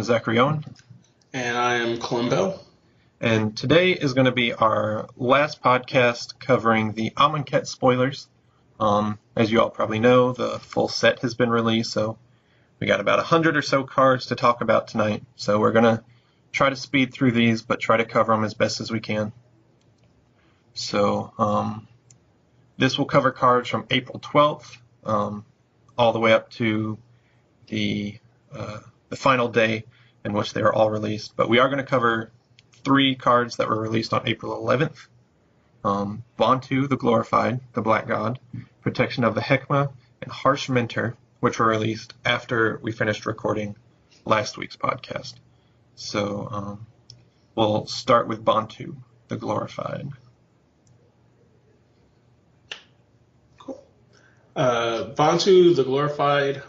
Zachary Owen, And I am Clem, and today is going to be our last podcast covering the Amonkhet spoilers. As you all probably know, the full set has been released, so we got about 100 or so cards to talk about tonight. So we're going to try to speed through these, but try to cover them as best as we can. So this will cover cards from April 12th all the way up to the final day in which they were all released. But we are going to cover 3 cards that were released on April 11th. Bontu, the Glorified, the Black God, Protection of the Hekma, and Harsh Mentor, which were released after we finished recording last week's podcast. So we'll start with Bontu, the Glorified. Bontu, the Glorified,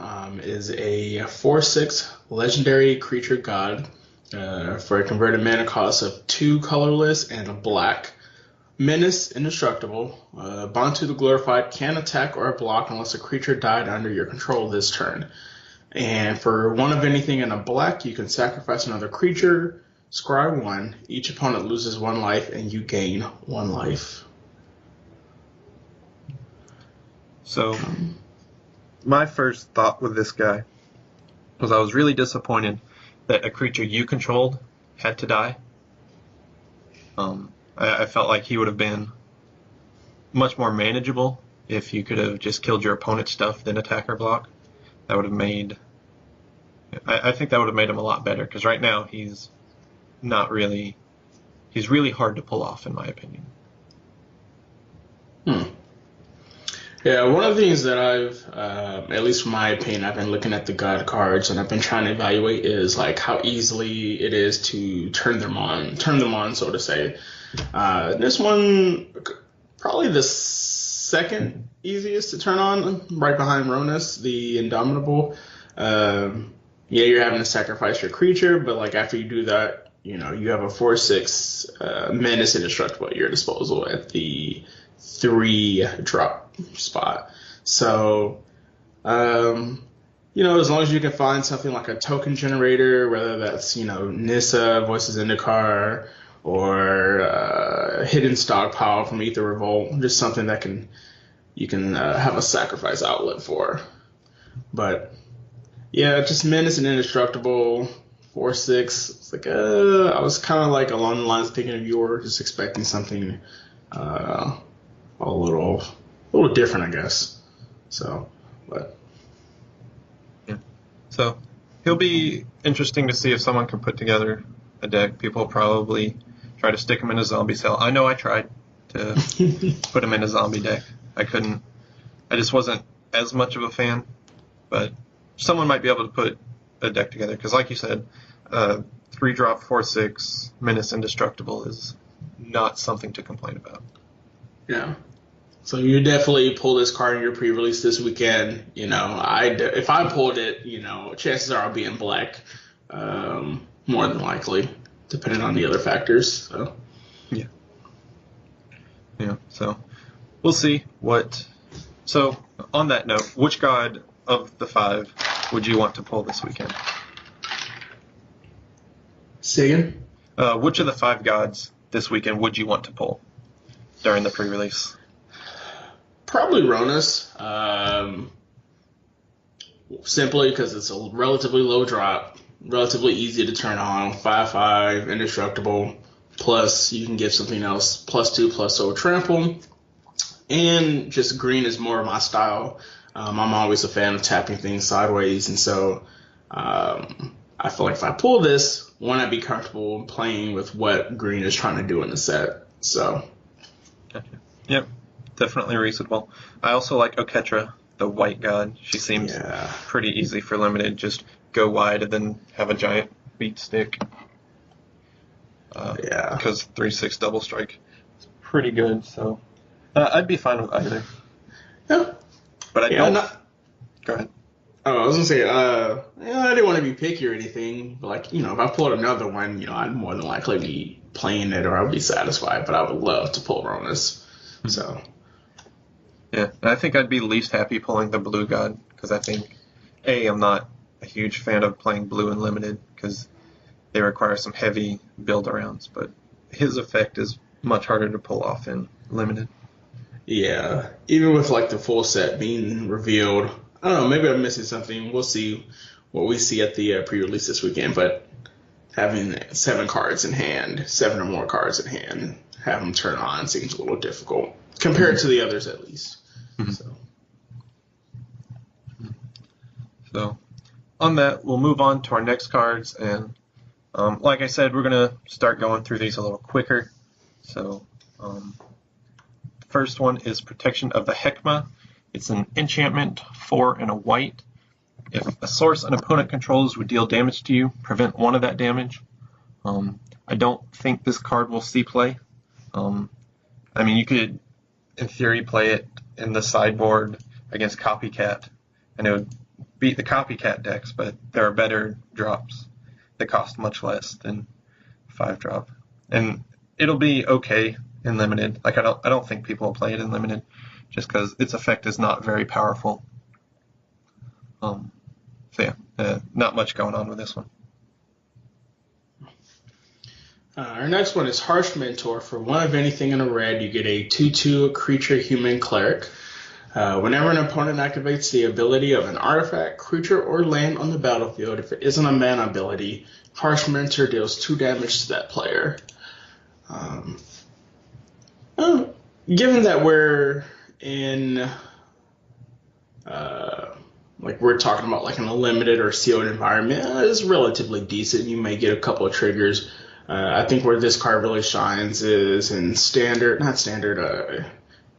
is a 4/6 legendary creature god for a converted mana cost of 2 colorless and a black. Menace, indestructible. Bontu, the Glorified, can attack or block unless a creature died under your control this turn. And for 1 of anything in a black, you can sacrifice another creature, scry 1. Each opponent loses 1 life, and you gain 1 life. So, my first thought with this guy was I was really disappointed that a creature you controlled had to die. I felt like he would have been much more manageable if you could have just killed your opponent's stuff, then attack or block. That would have made... I think that would have made him a lot better, because right now he's not really... He's really hard to pull off, in my opinion. Yeah, one of the things that I've, at least from my opinion, I've been looking at the God cards and I've been trying to evaluate is like how easily it is to turn them on, so to say. This one, probably the second easiest to turn on, right behind Ronus, the Indomitable. Yeah, you're having to sacrifice your creature, but like after you do that, you know, you have a 4/6 Menace Indestructible at your disposal at the 3-drop spot. So, you know, as long as you can find something like a token generator, whether that's, you know, Nissa, Voices Indicar, or Hidden Stockpile from Ether Revolt, just something that you can have a sacrifice outlet for. But yeah, just Menace and Indestructible, 4/6. It's like I was kind of like along the lines of thinking of you were just expecting something a little different, I guess. So, but yeah. So he'll be interesting to see if someone can put together a deck. People will probably try to stick him in a zombie cell. I know I tried to put him in a zombie deck. I couldn't. I just wasn't as much of a fan. But someone might be able to put a deck together because, like you said, 3-drop 4/6 Menace Indestructible is not something to complain about. Yeah. So you definitely pull this card in your pre-release this weekend. You know, if I pulled it, you know, chances are I'll be in black, more than likely, depending on the other factors. So. Yeah. So we'll see what. So on that note, which god of the 5 would you want to pull this weekend? Say again? Which of the 5 gods this weekend would you want to pull during the pre-release? Probably Ronus, simply because it's a relatively low drop, relatively easy to turn on, 5/5, indestructible, plus you can give something else, +2/+0 trample, and just green is more of my style. I'm always a fan of tapping things sideways, and so I feel like if I pull this, one, I'd be comfortable playing with what green is trying to do in the set. So, Gotcha. Yep. Definitely reasonable. I also like Oketra, the white god. She seems pretty easy for limited. Just go wide and then have a giant beat stick. Because 3/6 double strike is pretty good. So I'd be fine with either. Yeah. But I don't. Go ahead. Oh, I was gonna say, I didn't want to be picky or anything, but like, you know, if I pulled another one, you know, I'd more than likely be playing it or I'll be satisfied. But I would love to pull Ronus. So. Yeah, and I think I'd be least happy pulling the blue god, because I think, A, I'm not a huge fan of playing blue and limited because they require some heavy build arounds, but his effect is much harder to pull off in limited. Yeah, even with like the full set being revealed, I don't know. Maybe I'm missing something. We'll see what we see at the pre-release this weekend. But having 7 cards in hand, 7 or more cards in hand, have them turn on seems a little difficult compared to the others, at least. So, on that, we'll move on to our next cards, and like I said, we're gonna start going through these a little quicker. So, the first one is Protection of the Hekma. It's an enchantment, 4 and a white. If a source an opponent controls would deal damage to you, prevent 1 of that damage. I don't think this card will see play. I mean, you could, in theory, play it in the sideboard against Copycat, and it would beat the Copycat decks, but there are better drops that cost much less than 5-drop. And it'll be okay in limited. Like, I don't think people will play it in limited just because its effect is not very powerful. So yeah, not much going on with this one. Our next one is Harsh Mentor. For 1 of anything in a red, you get a 2/2 creature human cleric. Whenever an opponent activates the ability of an artifact, creature, or land on the battlefield, if it isn't a mana ability, Harsh Mentor deals 2 damage to that player. Given that we're in, like we're talking about like in a limited or sealed environment, it's relatively decent. You may get a couple of triggers. I think where this card really shines is in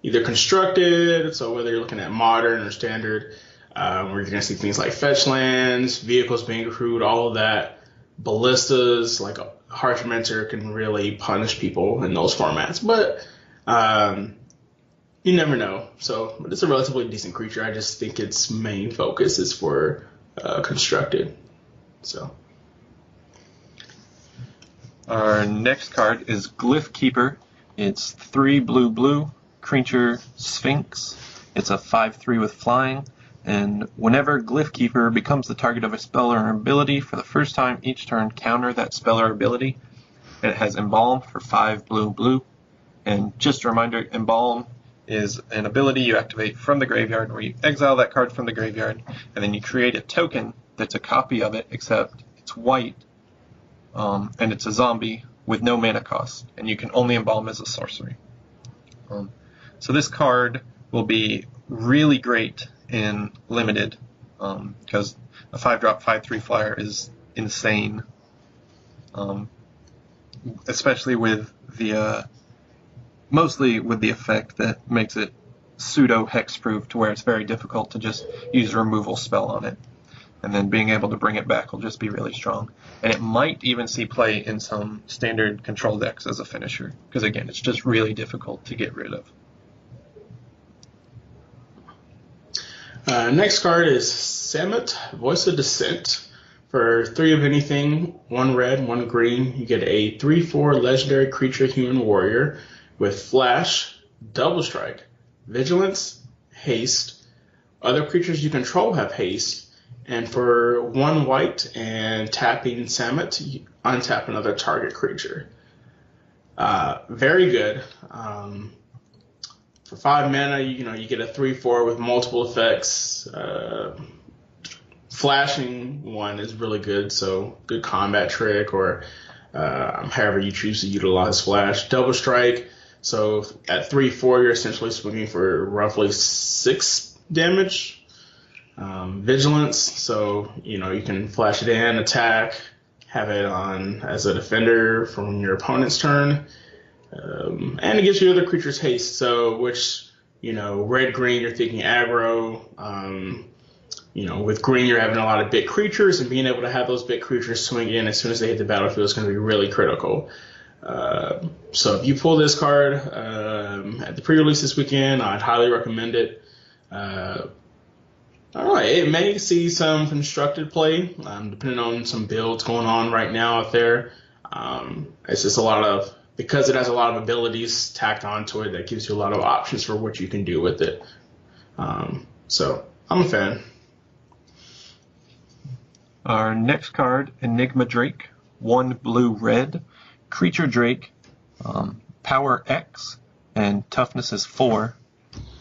either constructed, so whether you're looking at modern or standard, where you're going to see things like fetch lands, vehicles being accrued, all of that. Ballistas, like Harsh Mentor, can really punish people in those formats. But you never know. But it's a relatively decent creature. I just think its main focus is for constructed. So. Our next card is Glyph Keeper. It's 3 blue, creature Sphinx. It's a 5/3 with flying, and whenever Glyph Keeper becomes the target of a spell or ability for the first time each turn, counter that spell or ability. And it has Embalm for 5 blue. And just a reminder, Embalm is an ability you activate from the graveyard where you exile that card from the graveyard, and then you create a token that's a copy of it, except it's white. And it's a zombie with no mana cost, and you can only embalm as a sorcery. So this card will be really great in limited, because a 5-drop 5/3 flyer is insane, especially with the mostly with the effect that makes it pseudo hexproof, to where it's very difficult to just use a removal spell on it. And then being able to bring it back will just be really strong. And it might even see play in some standard control decks as a finisher, because again, it's just really difficult to get rid of. Next card is Samet, Voice of Dissent. For 3 of anything, 1 red, 1 green, you get a 3/4 legendary creature human warrior with flash, double strike, vigilance, haste. Other creatures you control have haste. And for 1 white and tapping Samet, you untap another target creature. Very good. For 5 mana, you get a 3/4 with multiple effects. Flashing 1 is really good, so good combat trick, or however you choose to utilize flash. Double strike, so at 3/4, you're essentially swinging for roughly 6 damage. Vigilance, so you can flash it in, attack, have it on as a defender from your opponent's turn, and it gives you other creatures haste. So which red green, you're thinking aggro. With green, you're having a lot of big creatures, and being able to have those big creatures swing in as soon as they hit the battlefield is going to be really critical. So if you pull this card at the pre-release this weekend, I'd highly recommend it. I don't know, it may see some constructed play, depending on some builds going on right now out there. It's just because it has a lot of abilities tacked onto it, that gives you a lot of options for what you can do with it. So I'm a fan. Our next card, Enigma Drake, 1 blue red, creature Drake, power X, and toughness is 4,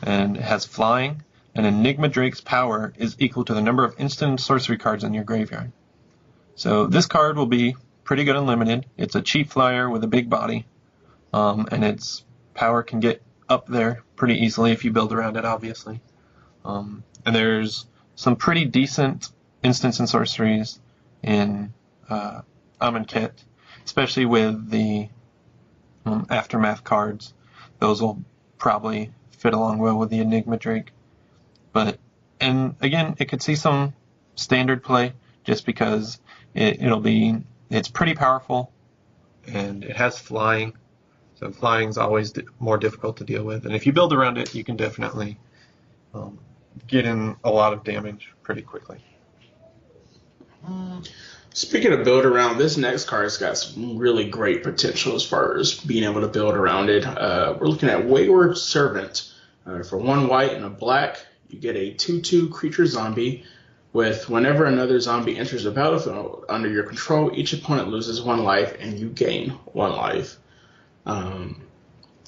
and it has flying, and Enigma Drake's power is equal to the number of instant and sorcery cards in your graveyard. So this card will be pretty good and limited. It's a cheap flyer with a big body, and its power can get up there pretty easily if you build around it, obviously. And there's some pretty decent instants and sorceries in Amonkhet, especially with the Aftermath cards. Those will probably fit along well with the Enigma Drake. And again, it could see some standard play just because it's pretty powerful and it has flying. So flying is always more difficult to deal with. And if you build around it, you can definitely get in a lot of damage pretty quickly. Speaking of build around, this next card's got some really great potential as far as being able to build around it. We're looking at Wayward Servant. For 1 white and a black, you get a 2/2 creature zombie with whenever another zombie enters the battlefield under your control, each opponent loses 1 life and you gain 1 life.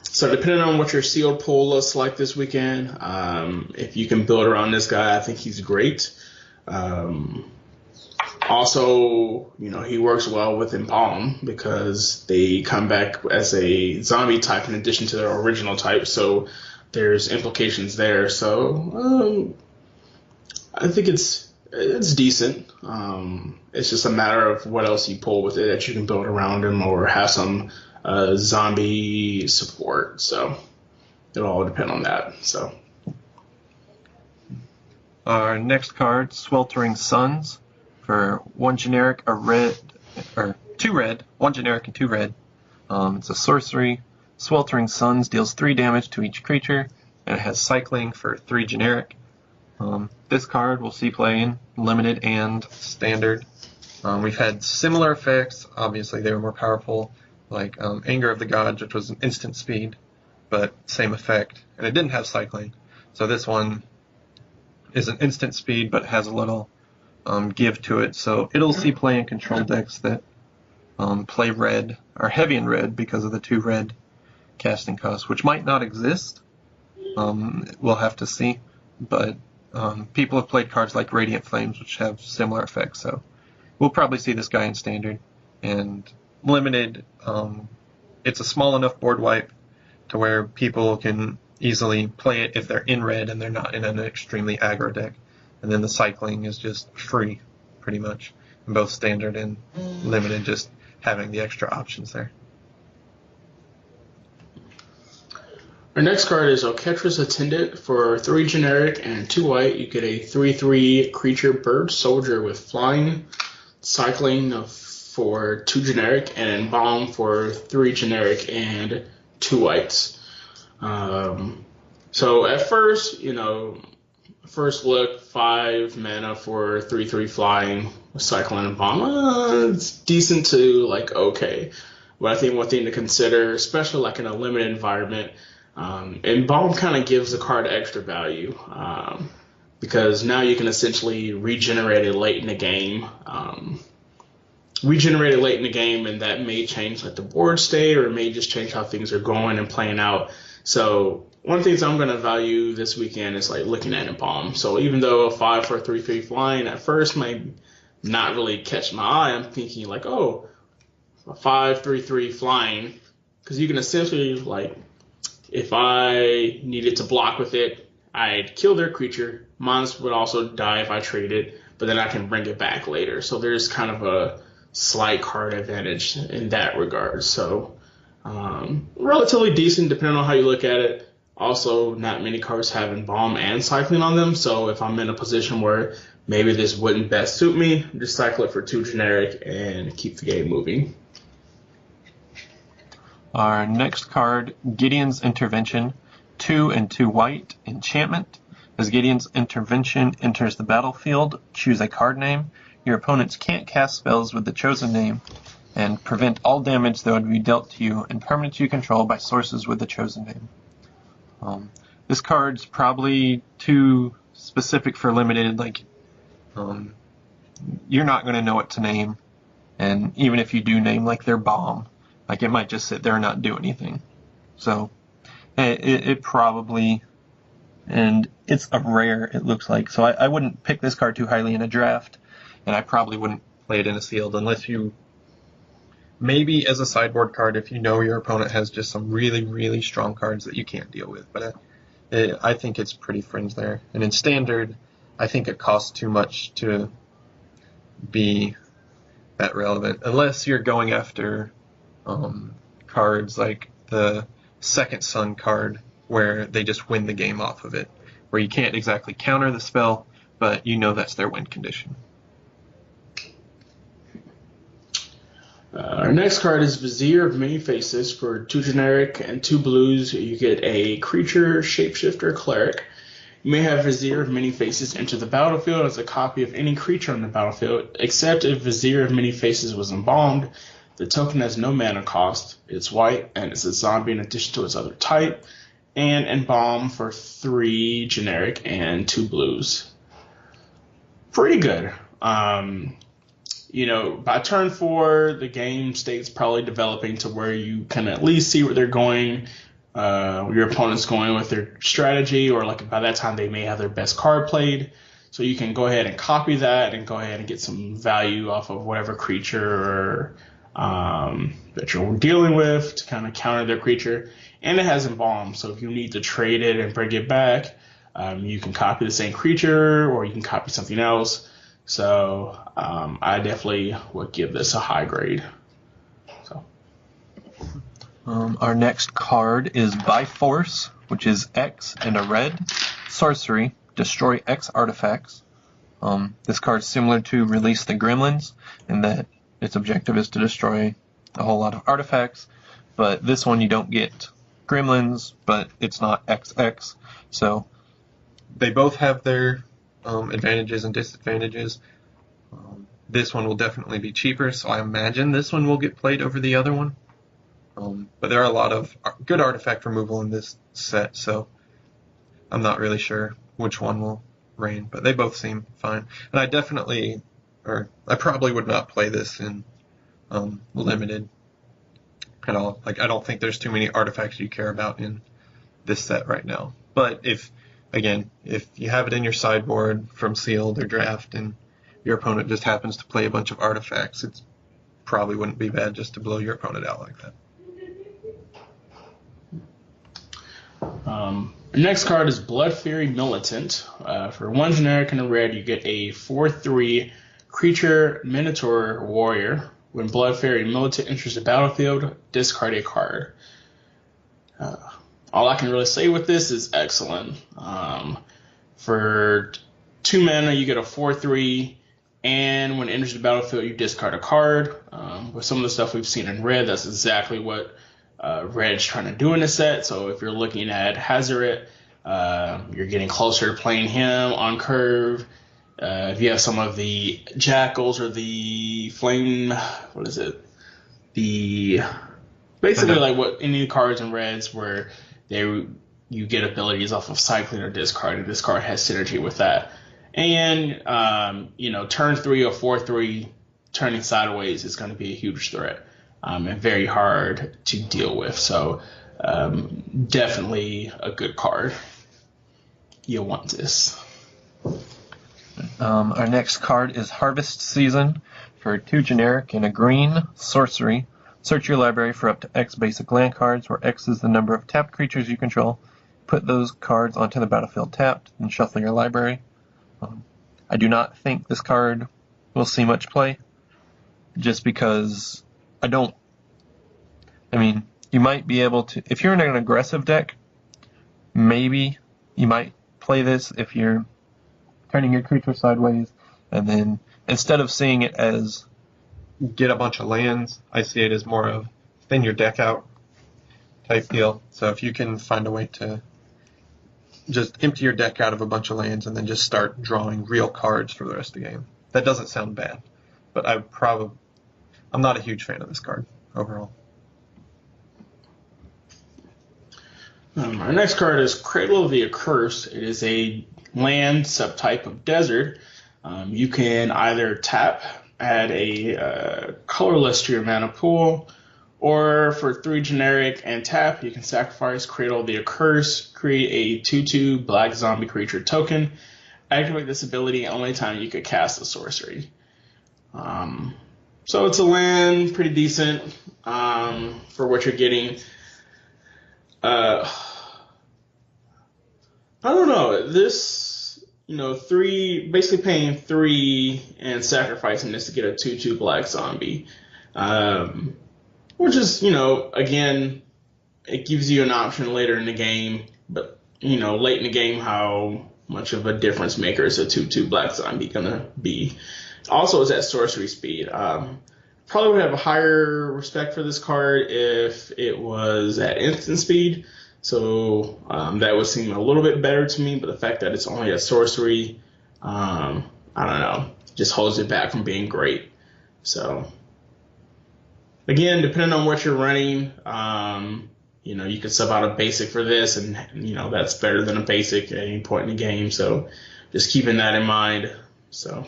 So depending on what your sealed pool looks like this weekend, if you can build around this guy, I think he's great. Also, he works well with Embalm because they come back as a zombie type in addition to their original type, so there's implications there. So I think it's decent. It's just a matter of what else you pull with it that you can build around him or have some zombie support. So it'll all depend on that. So our next card, Sweltering Suns, for 1 generic, a red, or 2 red, 1 generic and 2 red. It's a sorcery. Sweltering Suns deals 3 damage to each creature, and it has cycling for 3 generic. This card will see play in limited and standard. We've had similar effects. Obviously, they were more powerful, like Anger of the Gods, which was an instant speed, but same effect, and it didn't have cycling. So this one is an instant speed, but has a little give to it. So it'll see play in control decks that play red, or heavy in red because of the 2 red casting costs, which might not exist. We'll have to see, but people have played cards like Radiant Flames, which have similar effects, so we'll probably see this guy in standard. And limited, it's a small enough board wipe to where people can easily play it if they're in red and they're not in an extremely aggro deck. And then the cycling is just free, pretty much, in both standard and limited, just having the extra options there. Our next card is Oketra's Attendant. For 3 generic and 2 white, you get a 3/3 creature bird soldier with flying, cycling for 2 generic, and Embalm for 3 generic and 2 whites. So at first, first look, 5 mana for 3/3 flying, cycling, and Embalm. It's decent to okay. But I think one thing to consider, especially in a limited environment, Embalm kind of gives the card extra value because now you can essentially regenerate it late in the game. And that may change the board state, or it may just change how things are going and playing out. So one of the things I'm going to value this weekend is looking at Embalm. So even though a 5 for a 3/3 flying at first might not really catch my eye, I'm thinking a 5/3/3 flying, because you can essentially if I needed to block with it, I'd kill their creature. Mine would also die if I traded, but then I can bring it back later. So there's kind of a slight card advantage in that regard. So relatively decent depending on how you look at it. Also, not many cards have Embalm and cycling on them. So if I'm in a position where maybe this wouldn't best suit me, just cycle it for 2 generic and keep the game moving. Our next card, Gideon's Intervention, 2 and 2 white, enchantment. As Gideon's Intervention enters the battlefield, choose a card name. Your opponents can't cast spells with the chosen name, and prevent all damage that would be dealt to you and permanents you control by sources with the chosen name. This card's probably too specific for limited. you're not going to know what to name. And even if you do name like their bomb, like it might just sit there and not do anything. So it probably, and it's a rare, it looks like. So I wouldn't pick this card too highly in a draft, and I probably wouldn't play it in a sealed unless you, maybe as a sideboard card if you know your opponent has just some really, really strong cards that you can't deal with. But I think it's pretty fringe there. And in standard, I think it costs too much to be that relevant, unless you're going after cards like the Second Sun card, where they just win the game off of it, where you can't exactly counter the spell, but you know that's their win condition. Our next card is Vizier of Many Faces. For 2 generic and 2 blues, you get a creature, shapeshifter, cleric. You may have Vizier of Many Faces enter the battlefield as a copy of any creature on the battlefield, except if Vizier of Many Faces was embalmed. The token has no mana cost. It's white, and it's a zombie in addition to its other type. And embalm for 3 generic and 2 blues. Pretty good. By turn 4, the game state's probably developing to where you can at least see where they're going, your opponent's going with their strategy, or like by that time they may have their best card played. So you can go ahead and copy that and go ahead and get some value off of whatever creature that you're dealing with to kind of counter their creature. And it has embalm, so if you need to trade it and bring it back, you can copy the same creature or you can copy something else. So I definitely would give this a high grade. So our next card is By Force, which is X and a red sorcery. Destroy X artifacts. This card's similar to Release the Gremlins in that its objective is to destroy a whole lot of artifacts, but this one you don't get gremlins, but it's not XX. So they both have their advantages and disadvantages. This one will definitely be cheaper, so I imagine this one will get played over the other one. But there are a lot of good artifact removal in this set, so I'm not really sure which one will reign, but they both seem fine. And I probably would not play this in limited at all. Like, I don't think there's too many artifacts you care about in this set right now. But if you have it in your sideboard from sealed or draft and your opponent just happens to play a bunch of artifacts, it probably wouldn't be bad just to blow your opponent out like that. Next card is Blood Fury Militant. For 1 generic and a red, you get a 4/3 creature Minotaur Warrior. When Blood Fury Militant enters the battlefield, discard a card. All I can really say with this is excellent. For 2 mana, you get a 4/3, and when it enters the battlefield, you discard a card. With some of the stuff we've seen in red, that's exactly what Red's trying to do in the set. So if you're looking at Hazoret, you're getting closer to playing him on curve. If you have some of the Jackals or the Flame, basically like what any cards in Reds where you get abilities off of cycling or discarding. This card has synergy with that. And turn 3 or 4/3 turning sideways is going to be a huge threat. And very hard to deal with. So definitely a good card. You'll want this. Our next card is Harvest Season. For 2 generic and a green sorcery, search your library for up to X basic land cards, where X is the number of tapped creatures you control. Put those cards onto the battlefield tapped, and shuffle your library. I do not think this card will see much play, just because you might be able to, if you're in an aggressive deck, maybe you might play this if you're turning your creature sideways, and then instead of seeing it as get a bunch of lands, I see it as more of thin your deck out type deal. So if you can find a way to just empty your deck out of a bunch of lands and then just start drawing real cards for the rest of the game, that doesn't sound bad. But I'm not a huge fan of this card overall. Our next card is Cradle of the Accursed. It is a land subtype of desert. You can either tap, add a colorless to your mana pool, or for 3 generic and tap, you can sacrifice Cradle the Accursed, create a 2/2 black zombie creature token. Activate this ability only time you could cast a sorcery. So it's a land, pretty decent for what you're getting. I don't know. This, basically paying 3 and sacrificing this to get a 2/2 black zombie. Which is, again, it gives you an option later in the game, but, late in the game, how much of a difference maker is a 2/2 black zombie gonna be? Also, is at sorcery speed. Probably would have a higher respect for this card if it was at instant speed. So that would seem a little bit better to me, but the fact that it's only at sorcery, I don't know, just holds it back from being great. So again, depending on what you're running, you could sub out a basic for this, and that's better than a basic at any point in the game. So just keeping that in mind. So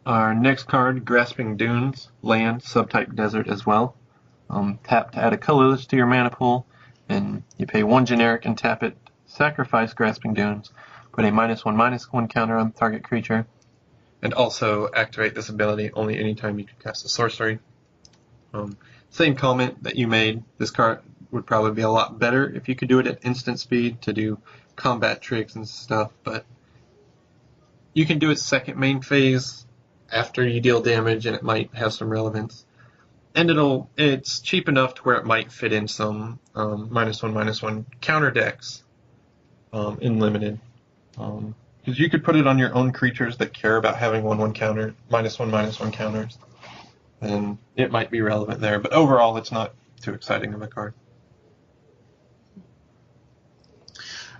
our next card, Grasping Dunes, land, subtype desert as well. Tap to add a colorless to your mana pool, and you pay 1 generic and tap it. Sacrifice Grasping Dunes, put a -1/-1 counter on target creature, and also activate this ability only anytime you can cast a sorcery. Same comment that you made. This card would probably be a lot better if you could do it at instant speed to do combat tricks and stuff, but you can do it second main phase after you deal damage, and it might have some relevance. And it's cheap enough to where it might fit in some -1/-1 counter decks in limited. Because you could put it on your own creatures that care about having 1/1 counter, -1/-1 counters, and it might be relevant there. But overall, it's not too exciting of a card.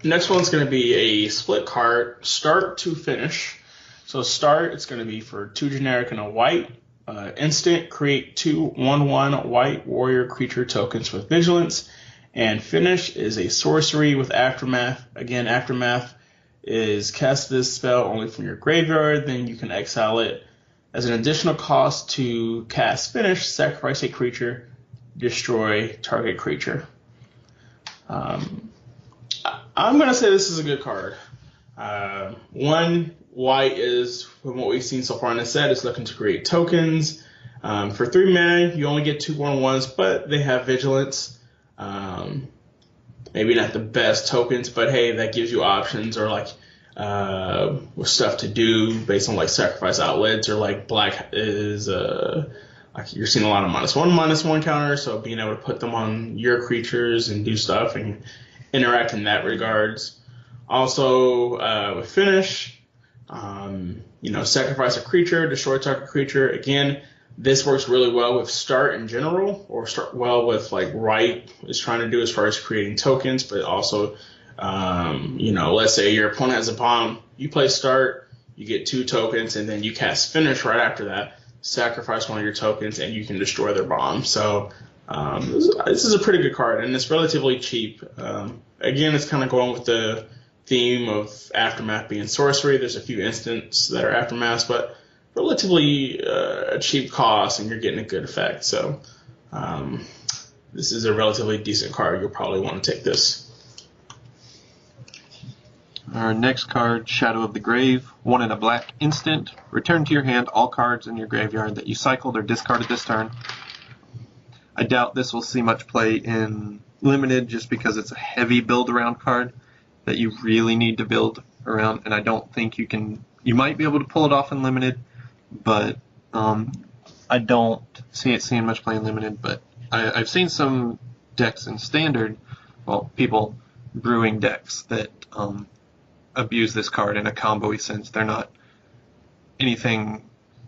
Next one's going to be a split card, start to finish. So start, it's going to be for 2 generic and a white. Instant, create 2 1/1 white warrior creature tokens with vigilance. And finish is a sorcery with Aftermath. Again, Aftermath is cast this spell only from your graveyard, then you can exile it. As an additional cost to cast finish, sacrifice a creature, destroy target creature. I'm going to say this is a good card. 1 white is, from what we've seen so far in the set, is looking to create tokens. For 3 mana, you only get 2 1/1s, but they have vigilance. Maybe not the best tokens, but hey, that gives you options, or with stuff to do based on sacrifice outlets, or black is you're seeing a lot of -1/-1 counters, so being able to put them on your creatures and do stuff and interact in that regards. Also, with finish, sacrifice a creature, destroy target creature. Again, this works really well with start in general, or start well with Right is trying to do as far as creating tokens, but also, let's say your opponent has a bomb, you play start, you get 2 tokens, and then you cast finish right after that, sacrifice one of your tokens, and you can destroy their bomb. So this is a pretty good card, and it's relatively cheap. Again, it's kind of going with the theme of Aftermath being sorcery. There's a few instants that are Aftermaths, but relatively a cheap cost, and you're getting a good effect. So this is a relatively decent card. You'll probably want to take this. Our next card, Shadow of the Grave, 1 and a black instant. Return to your hand all cards in your graveyard that you cycled or discarded this turn. I doubt this will see much play in limited, just because it's a heavy build around card that you really need to build around, and I don't think you can. You might be able to pull it off in limited, but I don't see it seeing much play in limited. But I've seen some decks in standard, people brewing decks that abuse this card in a combo-y sense. They're not anything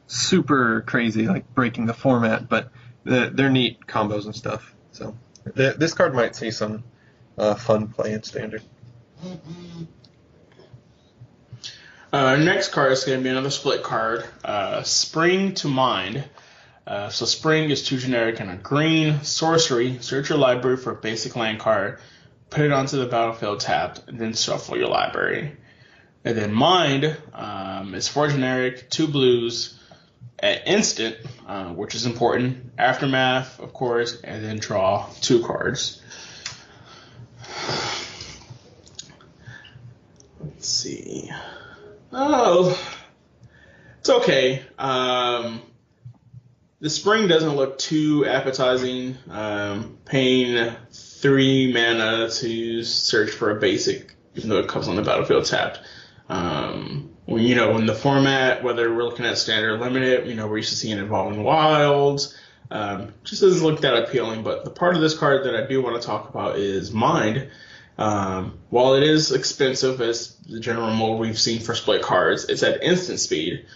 super crazy like breaking the format, but they're neat combos and stuff. So this card might see some fun play in standard. Next card is going to be another split card, Spring to Mind. So Spring is 2 generic and a green. Sorcery, search your library for a basic land card, put it onto the battlefield tapped, and then shuffle your library. And then Mind is 4 generic, 2 blues, at instant, which is important. Aftermath, of course, and then draw 2 cards. Let's see. Oh, it's okay. The spring doesn't look too appetizing. Paying 3 mana to search for a basic, even though it comes on the battlefield tapped. When the format, whether we're looking at standard or limited, we're used to seeing Evolving Wilds. Just doesn't look that appealing. But the part of this card that I do want to talk about is Mind. While it is expensive as the general mold we've seen for split cards, it's at instant speed,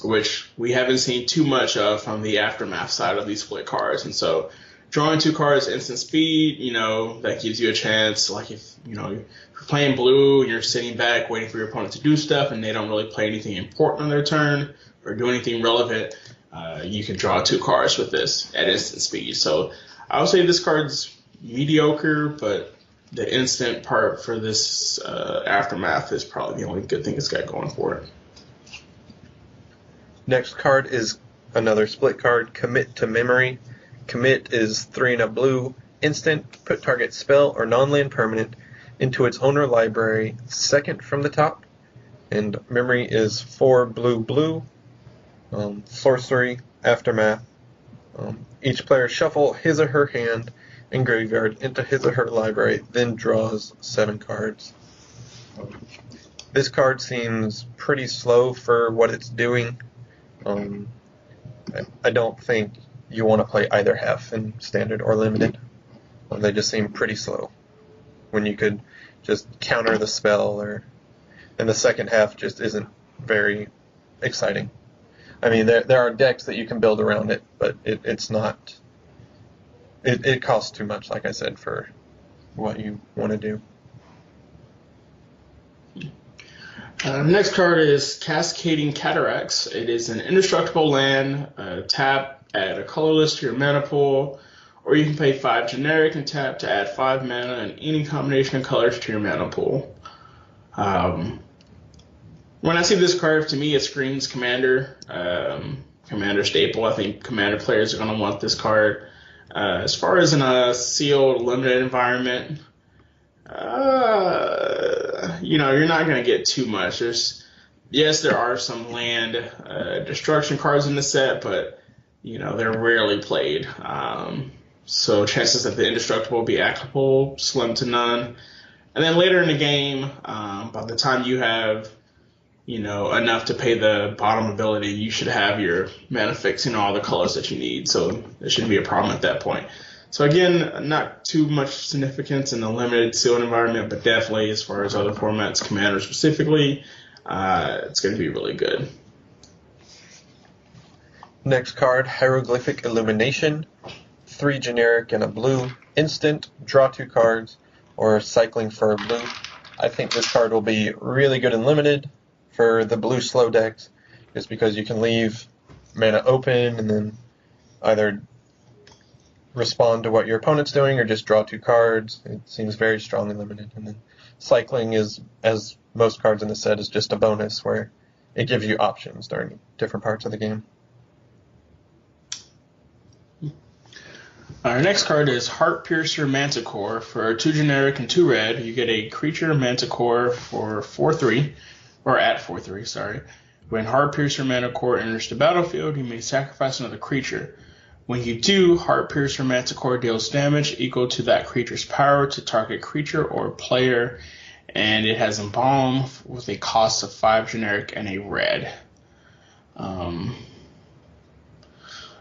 which we haven't seen too much of from the Aftermath side of these split cards. And so drawing 2 cards instant speed, that gives you a chance. Like if you're playing blue and you're sitting back waiting for your opponent to do stuff and they don't really play anything important on their turn or do anything relevant, you can draw 2 cards with this at instant speed. So I would say this card's mediocre, but the instant part for this Aftermath is probably the only good thing it's got going for it. Next card is another split card, Commit to Memory. Commit is 3 and a blue, instant, put target spell or non-land permanent into its owner library, second from the top. And Memory is 4 blue, sorcery, Aftermath. Each player shuffle his or her hand and graveyard into his or her library, then draws 7 cards. This card seems pretty slow for what it's doing. I don't think you want to play either half in standard or limited. They just seem pretty slow when you could just counter the spell, and the second half just isn't very exciting. I mean, there are decks that you can build around it, but it's not. It costs too much, like I said, for what you want to do. Next card is Cascading Cataracts. It is an indestructible land. Tap, add a colorless to your mana pool, or you can pay 5 generic and tap to add 5 mana and any combination of colors to your mana pool. When I see this card, to me it screams Commander. Commander staple. I think Commander players are going to want this card. As far as in a sealed, limited environment, you're not going to get too much. There are some land destruction cards in the set, but they're rarely played. So chances that the indestructible will be applicable, slim to none. And then later in the game, by the time you have enough to pay the bottom ability, you should have your mana fix in all the colors that you need. So there shouldn't be a problem at that point. So again, not too much significance in the limited sealed environment, but definitely as far as other formats, Commander specifically, it's going to be really good. Next card, Hieroglyphic Illumination. 3 generic and a blue, instant, draw 2 cards, or cycling for a blue. I think this card will be really good and limited for the blue slow decks, just because you can leave mana open and then either respond to what your opponent's doing or just draw 2 cards. It seems very strong and limited. And then cycling is, as most cards in the set, is just a bonus where it gives you options during different parts of the game. Our next card is Heartpiercer Manticore. For 2 generic and 2 red, you get a creature Manticore for 4/3, or at 4/3, sorry. When Heartpiercer Manticore enters the battlefield, you may sacrifice another creature. When you do, Heartpiercer Manticore deals damage equal to that creature's power to target creature or player, and it has Embalm with a cost of 5 generic and a red.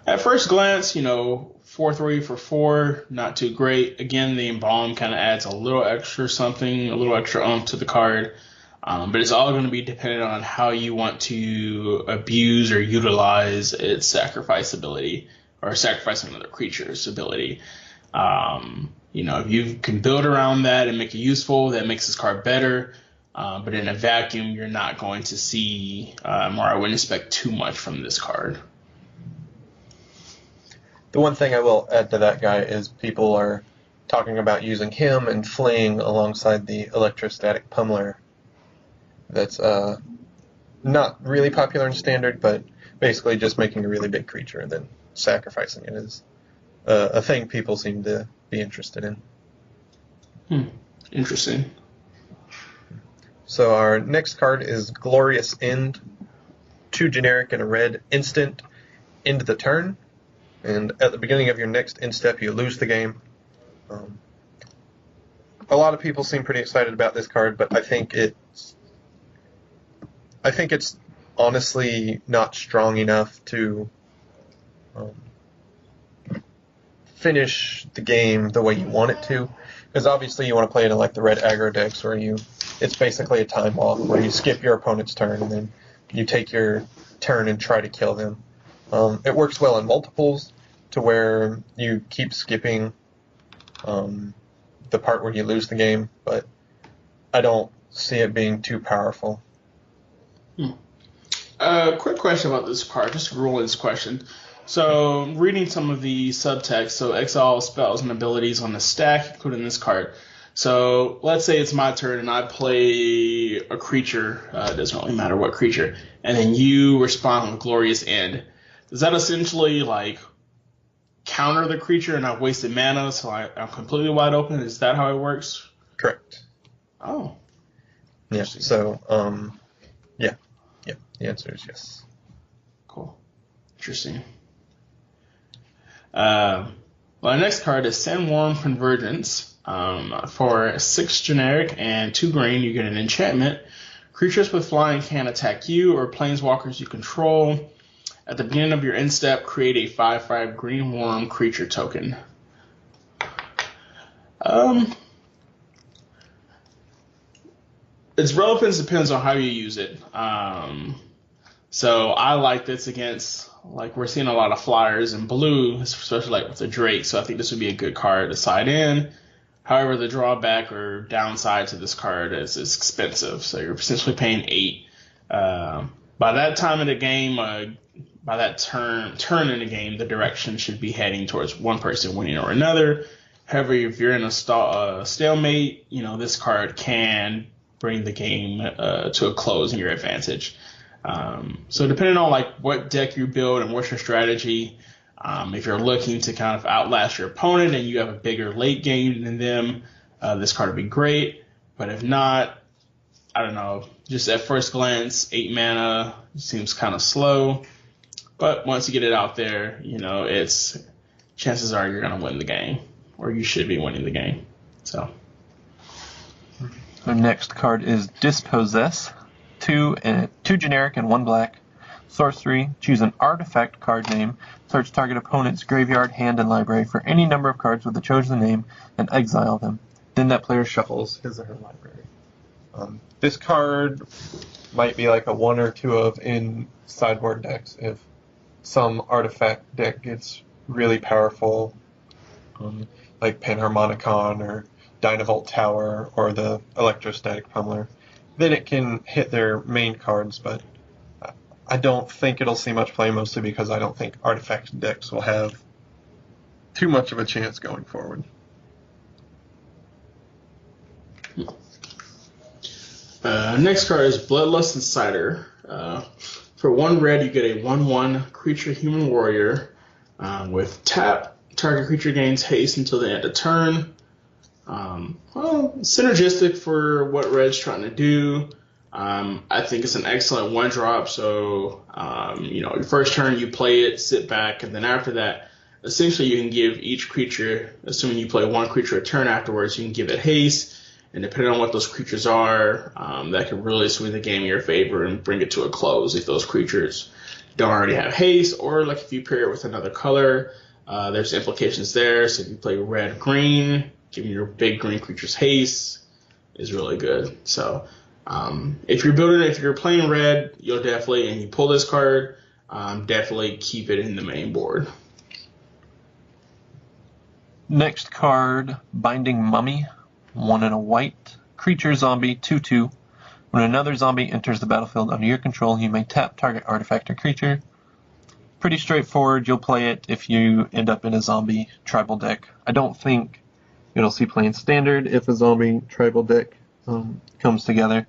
At first glance, 4/3 for 4, not too great. Again, the Embalm kind of adds a little extra something, a little extra oomph to the card. But it's all going to be dependent on how you want to abuse or utilize its sacrifice ability, or sacrifice another creature's ability. If you can build around that and make it useful, that makes this card better. But in a vacuum, you're not going to see, or I wouldn't expect too much from this card. The one thing I will add to that guy is people are talking about using him and Fling alongside the Electrostatic Pummeler that's not really popular in Standard, but basically just making a really big creature and then sacrificing it is a thing people seem to be interested in. Interesting. So our next card is Glorious End. 2 generic and a red instant. End the turn. And at the beginning of your next end step, you lose the game. A lot of people seem pretty excited about this card, but I think it's honestly not strong enough to finish the game the way you want it to. Because obviously you want to play it in like the red aggro decks where it's basically a time walk where you skip your opponent's turn and then you take your turn and try to kill them. It works well in multiples to where you keep skipping the part where you lose the game, but I don't see it being too powerful. Quick question about this card, just a rules question. So, reading some of the subtext, so exile spells and abilities on the stack, including this card. So, let's say it's my turn and I play a creature, it doesn't really matter what creature, and then you respond with Glorious End. Does that essentially, like, counter the creature and I've wasted mana, so I'm completely wide open? Is that how it works? Correct. Oh. Yeah, so, yeah, the answer is yes. Cool. Interesting. My next card is Sandworm Convergence. For 6 generic and 2 green, you get an enchantment. Creatures with flying can attack you or planeswalkers you control. At the beginning of your end step, create a 5/5 green worm creature token. Its relevance depends on how you use it. So I like this against, like, we're seeing a lot of flyers in blue, especially like with the Drake, so I think this would be a good card to side in. However, the drawback or downside to this card is it's expensive, so you're essentially paying 8. By that time of the game, by that turn in the game, the direction should be heading towards one person winning or another. However, if you're in a stalemate, this card can bring the game to a close in your advantage. So depending on like what deck you build and what's your strategy, if you're looking to kind of outlast your opponent and you have a bigger late game than them, this card would be great. But if not, I don't know, just at first glance, 8 mana seems kind of slow. But once you get it out there, chances are you're going to win the game, or you should be winning the game. So. Our next card is Dispossess. 2 generic and 1 black. Sorcery. Choose an artifact card name. Search target opponent's graveyard, hand, and library for any number of cards with the chosen name and exile them. Then that player shuffles his or her library. This card might be like a 1 or 2 of in sideboard decks if some artifact deck gets really powerful, like Panharmonicon or Dynavolt Tower or the Electrostatic Pummeler. Then it can hit their main cards, but I don't think it'll see much play, mostly because I don't think artifact decks will have too much of a chance going forward. Next card is Bloodlust Insider. For 1 red, you get a 1/1 creature human warrior with tap. Target creature gains haste until the end of turn. Synergistic for what red's trying to do. I think it's an excellent 1-drop. So, your first turn you play it, sit back, and then after that, essentially you can give each creature, assuming you play 1 creature a turn afterwards, you can give it haste. And depending on what those creatures are, that can really swing the game in your favor and bring it to a close if those creatures don't already have haste, or like if you pair it with another color, there's implications there. So if you play red-green, giving your big green creatures haste is really good. So if you're playing red, you'll definitely, and you pull this card, definitely keep it in the main board. Next card, Binding Mummy. 1 and a white. Creature zombie, 2/2. When another zombie enters the battlefield under your control, you may tap target artifact or creature. Pretty straightforward. You'll play it if you end up in a zombie tribal deck. I don't think it'll see play in standard if a zombie tribal deck comes together.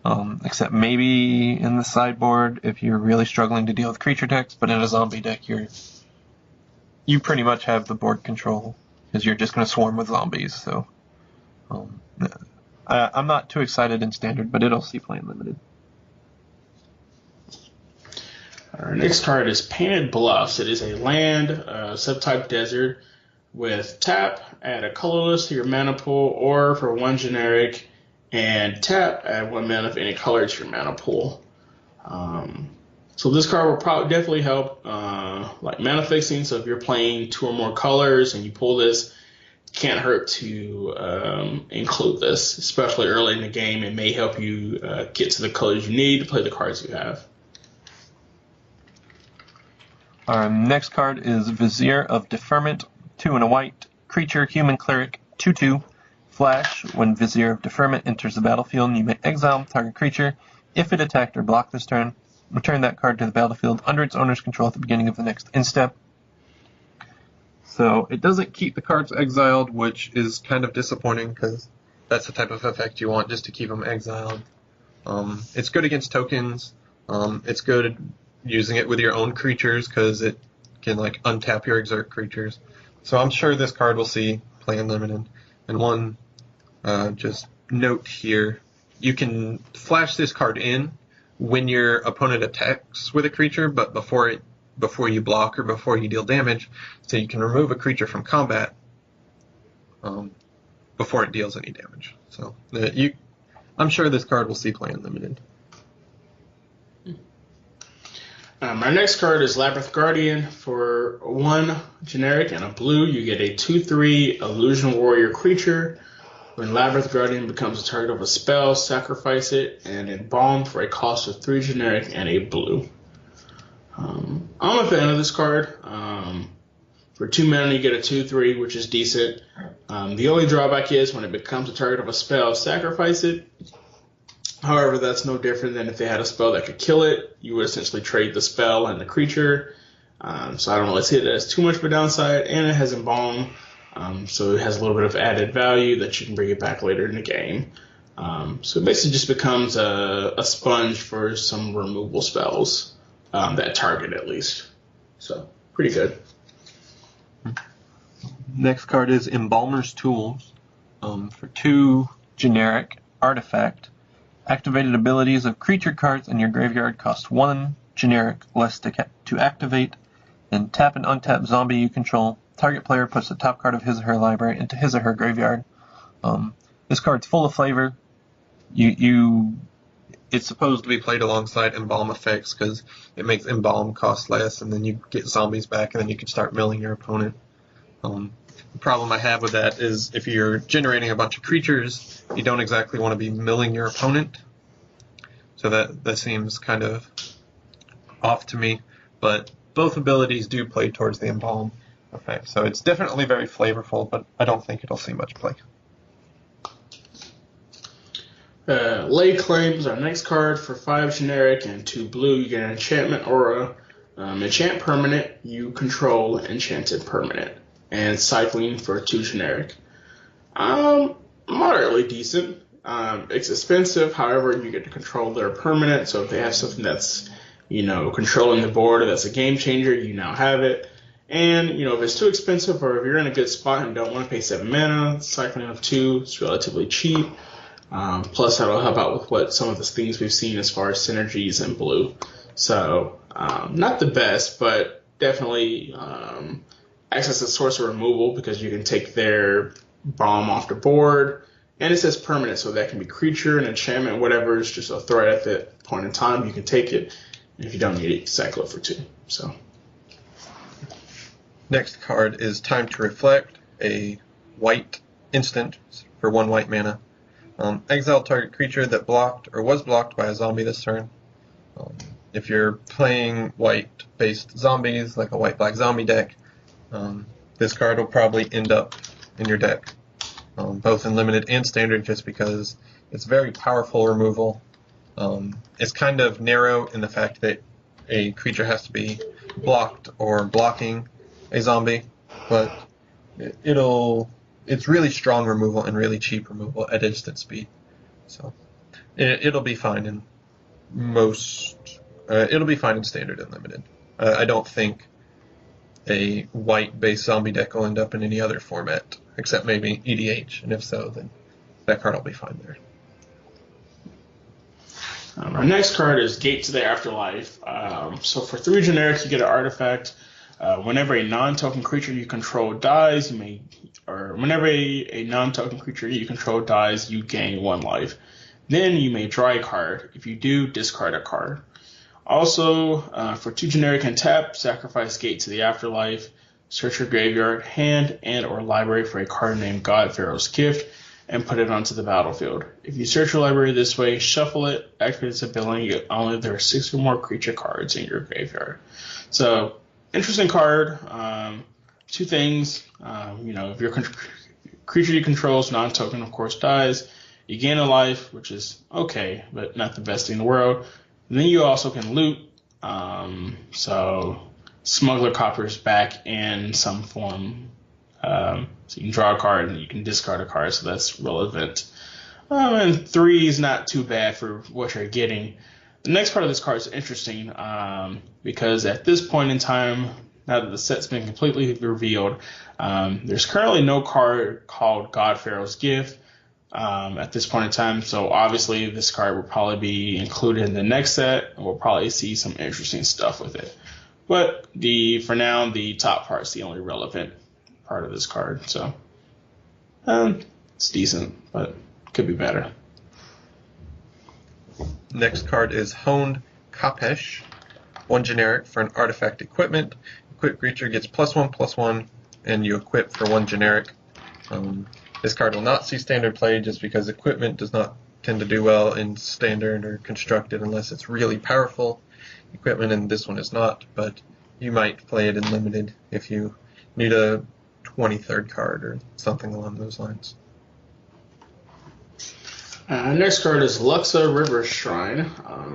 Except maybe in the sideboard if you're really struggling to deal with creature decks, but in a zombie deck you pretty much have the board control because you're just going to swarm with zombies. So I'm not too excited in standard, but it'll see play in limited. Our next card is Painted Bluffs. It is a land, subtype desert, with tap, add a colorless to your mana pool, or for 1 generic, and tap, add 1 mana of any color to your mana pool. So this card will probably definitely help like mana fixing. So if you're playing 2 or more colors and you pull this, can't hurt to include this, especially early in the game. It may help you get to the colors you need to play the cards you have. Our next card is Vizier of Deferment, 2 and a white, creature, human cleric, 2/2, flash. When Vizier of Deferment enters the battlefield, you may exile target creature. If it attacked or blocked this turn, return that card to the battlefield under its owner's control at the beginning of the next end step. So it doesn't keep the cards exiled, which is kind of disappointing because that's the type of effect you want, just to keep them exiled. It's good against tokens. It's good using it with your own creatures because it can like untap your exert creatures. So I'm sure this card will see play unlimited. And one just note here, you can flash this card in when your opponent attacks with a creature, but before you block or before you deal damage, so you can remove a creature from combat before it deals any damage. So I'm sure this card will see play unlimited. Our next card is Labyrinth Guardian. For 1 generic and a blue, you get a 2/3 Illusion Warrior creature. When Labyrinth Guardian becomes a target of a spell, sacrifice it and embalm for a cost of 3 generic and a blue. I'm a fan of this card. For 2 mana, you get a 2/3, which is decent. The only drawback is when it becomes a target of a spell, sacrifice it. However, that's no different than if they had a spell that could kill it. You would essentially trade the spell and the creature. So I don't really see it as too much of a downside. And it has Embalm, so it has a little bit of added value that you can bring it back later in the game. So it basically just becomes a sponge for some removal spells that target at least. So pretty good. Next card is Embalmer's Tools. For 2 generic artifact. Activated abilities of creature cards in your graveyard cost 1 generic less to activate, and tap and untap zombie you control. Target player puts the top card of his or her library into his or her graveyard. This card's full of flavor. It's supposed to be played alongside Embalm effects because it makes Embalm cost less, and then you get zombies back, and then you can start milling your opponent. The problem I have with that is if you're generating a bunch of creatures, you don't exactly want to be milling your opponent. So that seems kind of off to me. But both abilities do play towards the Embalm effect. So it's definitely very flavorful, but I don't think it'll see much play. Lay Claims, our next card. For 5 generic and 2 blue, you get an enchantment aura. Enchant permanent, you control enchanted permanent. And cycling for 2 generic. Moderately decent. It's expensive, however, you get to control their permanent, so if they have something that's, controlling the board or that's a game changer, you now have it. And, if it's too expensive or if you're in a good spot and don't want to pay 7 mana, cycling of 2 is relatively cheap. Plus, that'll help out with some of the things we've seen as far as synergies in blue. So, not the best, but definitely access to source of removal because you can take their bomb off the board. And it says permanent, so that can be creature, an enchantment, whatever. It's just a threat at that point in time. You can take it. And if you don't need it, you cycle it for 2. So. Next card is Time to Reflect, a white instant for 1 white mana. Exile target creature that blocked or was blocked by a zombie this turn. If you're playing white-based zombies, like a white-black zombie deck, this card will probably end up in your deck, both in limited and standard, just because it's very powerful removal. It's kind of narrow in the fact that a creature has to be blocked or blocking a zombie, but it's really strong removal and really cheap removal at instant speed. So It'll be fine in most. It'll be fine in standard and limited. I don't think a white-based zombie deck will end up in any other format except maybe EDH, and if so, then that card will be fine there. Our next card is Gate to the Afterlife. So for 3 generic, you get an artifact. Whenever a non-token creature you control dies, whenever a non-token creature you control dies, you gain 1 life. Then you may draw a card. If you do, discard a card. Also, for 2 generic and tap, sacrifice Gate to the Afterlife. Search your graveyard, hand, and/or library for a card named God Pharaoh's Gift, and put it onto the battlefield. If you search your library this way, shuffle it, activate its ability, only if there are 6 or more creature cards in your graveyard. So, interesting card. 2 things. If your creature you control is non-token, of course, dies, you gain a life, which is okay, but not the best thing in the world. And then you also can loot. So, Smuggler Copper's back in some form. So you can draw a card and you can discard a card, so that's relevant. And 3 is not too bad for what you're getting. The next part of this card is interesting because at this point in time, now that the set's been completely revealed, there's currently no card called God Pharaoh's Gift at this point in time. So obviously this card will probably be included in the next set, and we'll probably see some interesting stuff with it. But for now, the top part is the only relevant part of this card. So it's decent, but could be better. Next card is Honed Kapesh. 1 generic for an artifact equipment. Equipped creature gets +1/+1, and you equip for 1 generic. This card will not see standard play just because equipment does not tend to do well in standard or constructed unless it's really powerful equipment, and this one is not, but you might play it in limited if you need a 23rd card or something along those lines. Next card is Luxa River Shrine.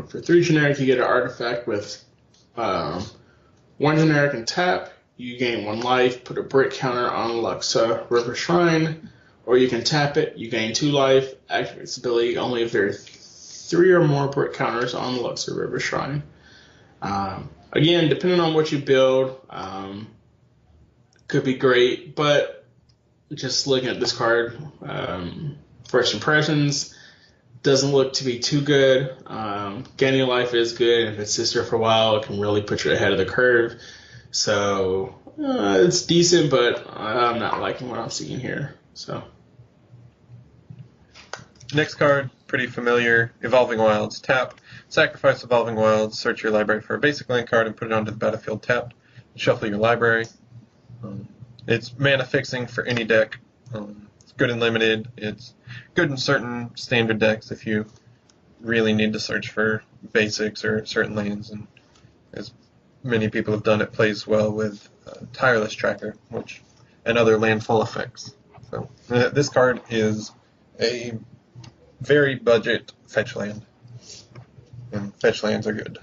For 3 generic, you get an artifact with 1 generic and tap. You gain 1 life, put a brick counter on Luxa River Shrine, or you can tap it, you gain 2 life, activate its ability only if there are 3 or more brick counters on Luxa River Shrine. Again, depending on what you build, could be great, but just looking at this card, first impressions, doesn't look to be too good. Gaining life is good, and if it sits there for a while, it can really put you ahead of the curve. So it's decent, but I'm not liking what I'm seeing here. So next card, pretty familiar, Evolving Wilds. Tap, sacrifice Evolving Wilds, search your library for a basic land card and put it onto the battlefield tapped. Shuffle your library. It's mana fixing for any deck. It's good in limited. It's good in certain standard decks if you really need to search for basics or certain lands. And as many people have done, it plays well with Tireless Tracker, and other landfall effects. So this card is a very budget fetch land, and fetch lands are good.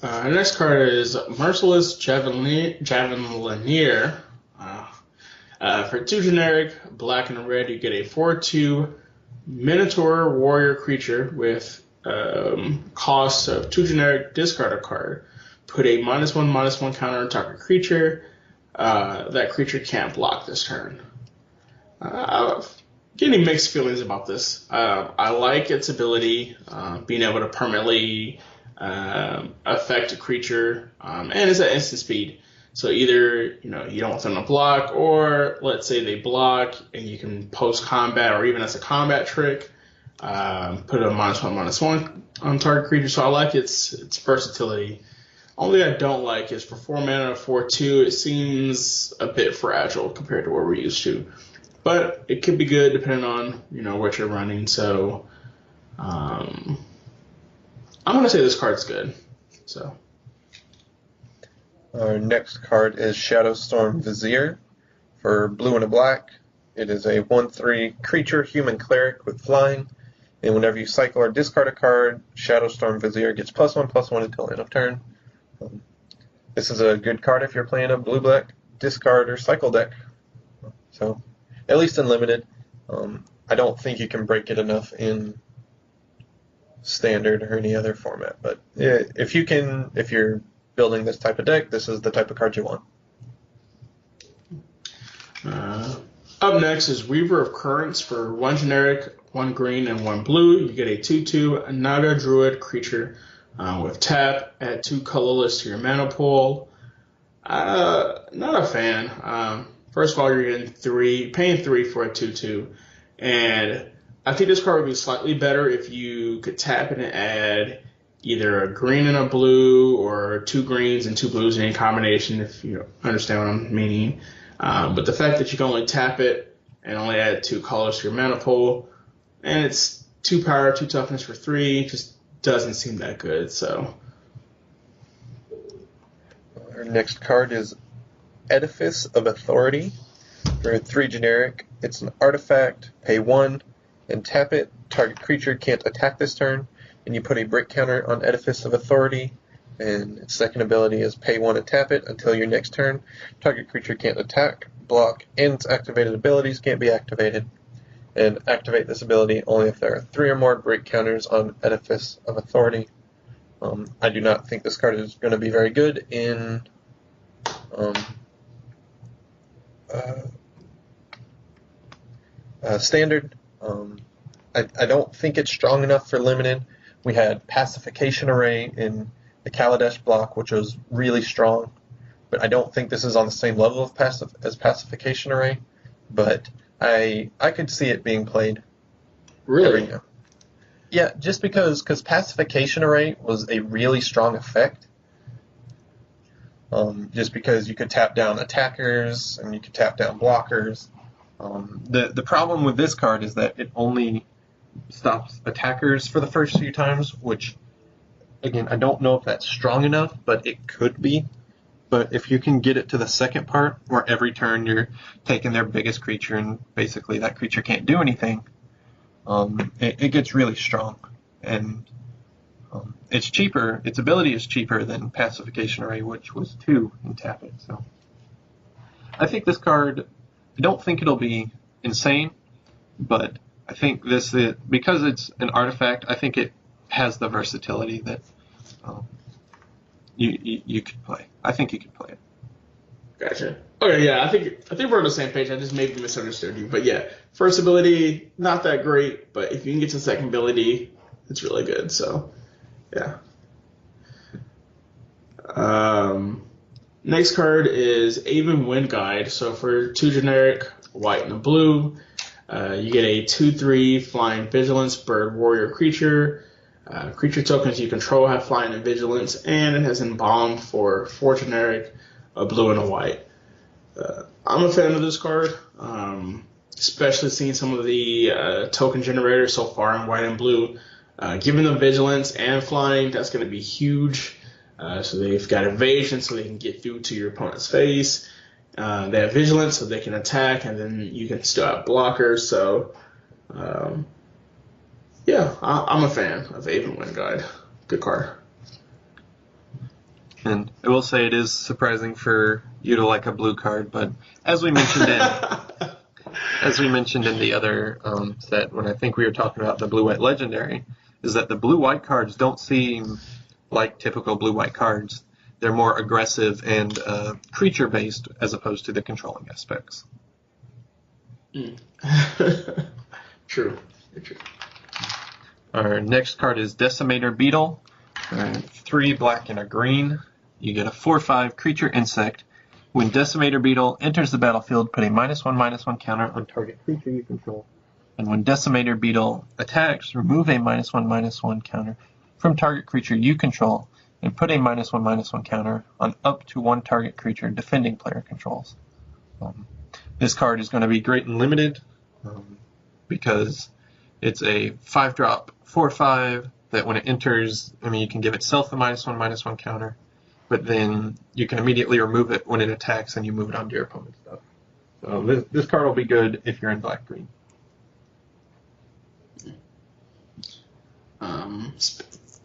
Next card is Merciless Javelineer. For 2 generic, black and red, you get a 4/2 Minotaur Warrior creature with cost of 2 generic, discard a card. Put a -1/-1 counter on target creature. That creature can't block this turn. Getting mixed feelings about this. I like its ability, being able to permanently affect a creature, and it's at instant speed. So either you don't want them to block, or let's say they block and you can post combat, or even as a combat trick, put a -1/-1 on target creature. So I like its versatility. Only thing I don't like is for 4 mana, 4/2, it seems a bit fragile compared to what we're used to. But it could be good depending on what you're running. So I'm gonna say this card's good. So our next card is Shadowstorm Vizier for blue and a black. It is a 1/3 creature human cleric with flying, and whenever you cycle or discard a card, Shadowstorm Vizier gets +1/+1 until end of turn. This is a good card if you're playing a blue-black discard or cycle deck. So, at least in limited. I don't think you can break it enough in standard or any other format. But yeah, if you're building this type of deck, this is the type of card you want. Up next is Weaver of Currents for 1 generic, 1 green, and 1 blue. You get a 2/2 Naga Druid creature with tap. Add 2 colorless to your mana pool. Not a fan. First of all, you're getting paying 3 for a 2/2, and I think this card would be slightly better if you could tap it and add either a green and a blue, or 2 greens and 2 blues in any combination, if you understand what I'm meaning. But the fact that you can only tap it and only add 2 colors to your mana pool, and it's 2 power, 2 toughness for 3, just doesn't seem that good. So our next card is Edifice of Authority for 3 generic. It's an artifact, pay 1, and tap it. Target creature can't attack this turn, and you put a break counter on Edifice of Authority. And its second ability is pay 1 and tap it until your next turn. Target creature can't attack, block, and its activated abilities can't be activated. And activate this ability only if there are 3 or more break counters on Edifice of Authority. I do not think this card is going to be very good in standard. I don't think it's strong enough for limited. We had Pacification Array in the Kaladesh block, which was really strong, but I don't think this is on the same level of as Pacification Array. But I could see it being played. Really? Yeah, just because Pacification Array was a really strong effect. Just because you could tap down attackers and you could tap down blockers. The problem with this card is that it only stops attackers for the first few times, which, again, I don't know if that's strong enough, but it could be. But if you can get it to the second part, where every turn you're taking their biggest creature and basically that creature can't do anything, it gets really strong. And it's cheaper. Its ability is cheaper than Pacification Array, which was 2 and tap it. So I think this card, I don't think it'll be insane, but I think because it's an artifact, I think it has the versatility that you could play. I think you could play it. Gotcha. Okay, yeah, I think we're on the same page. I just maybe misunderstood you, but yeah, first ability not that great, but if you can get to the second ability, it's really good. So, yeah. Next card is Aven Wind Guide. So for 2 generic, white and a blue, you get a 2/3 flying vigilance bird warrior creature. Creature tokens you control have flying and vigilance, and it has embalmed for 4 generic, a blue and a white. I'm a fan of this card, especially seeing some of the token generators so far in white and blue. Given them vigilance and flying, that's going to be huge. So they've got evasion, so they can get through to your opponent's face. They have vigilance, so they can attack, and then you can still have blockers. So, yeah, I'm a fan of Aven Wind Guide. Good card. And I will say it is surprising for you to like a blue card, but as we mentioned in the other set, when I think we were talking about the blue-white legendary, is that the blue-white cards don't seem like typical blue-white cards. They're more aggressive and creature-based as opposed to the controlling aspects. True. Our next card is Decimator Beetle. 3 black and a green. You get a 4/5 creature insect. When Decimator Beetle enters the battlefield, put a -1/-1 counter on target creature you control. And when Decimator Beetle attacks, remove a -1/-1 counter from target creature you control, and put a -1/-1 counter on up to 1 target creature defending player controls. This card is going to be great and limited because it's a 5-drop 4/5 that when it enters, you can give itself a -1/-1 counter, but then you can immediately remove it when it attacks and you move it onto your opponent's stuff. So this card will be good if you're in black-green.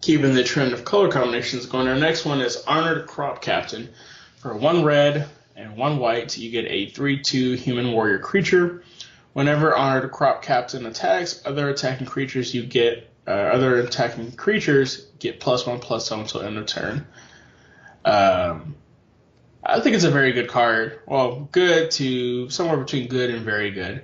Keeping the trend of color combinations going, our next one is Honored Crop Captain. For 1 red and 1 white, you get a 3/2 human warrior creature. Whenever Honored Crop Captain attacks, other attacking creatures get +1/+1 until end of turn. I think it's a very good card. Well, good to somewhere between good and very good.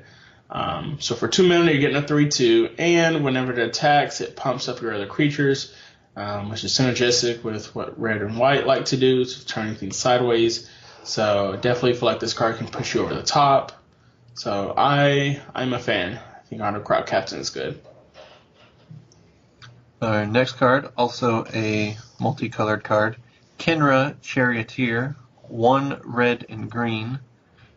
So for 2 mana, you're getting a 3/2, and whenever it attacks, it pumps up your other creatures, which is synergistic with what red and white like to do, so turning things sideways. So definitely feel like this card can push you over the top. So I'm a fan. I think Honored Crop Captain is good. Our next card, also a multicolored card, Kenra Charioteer, 1 red and green.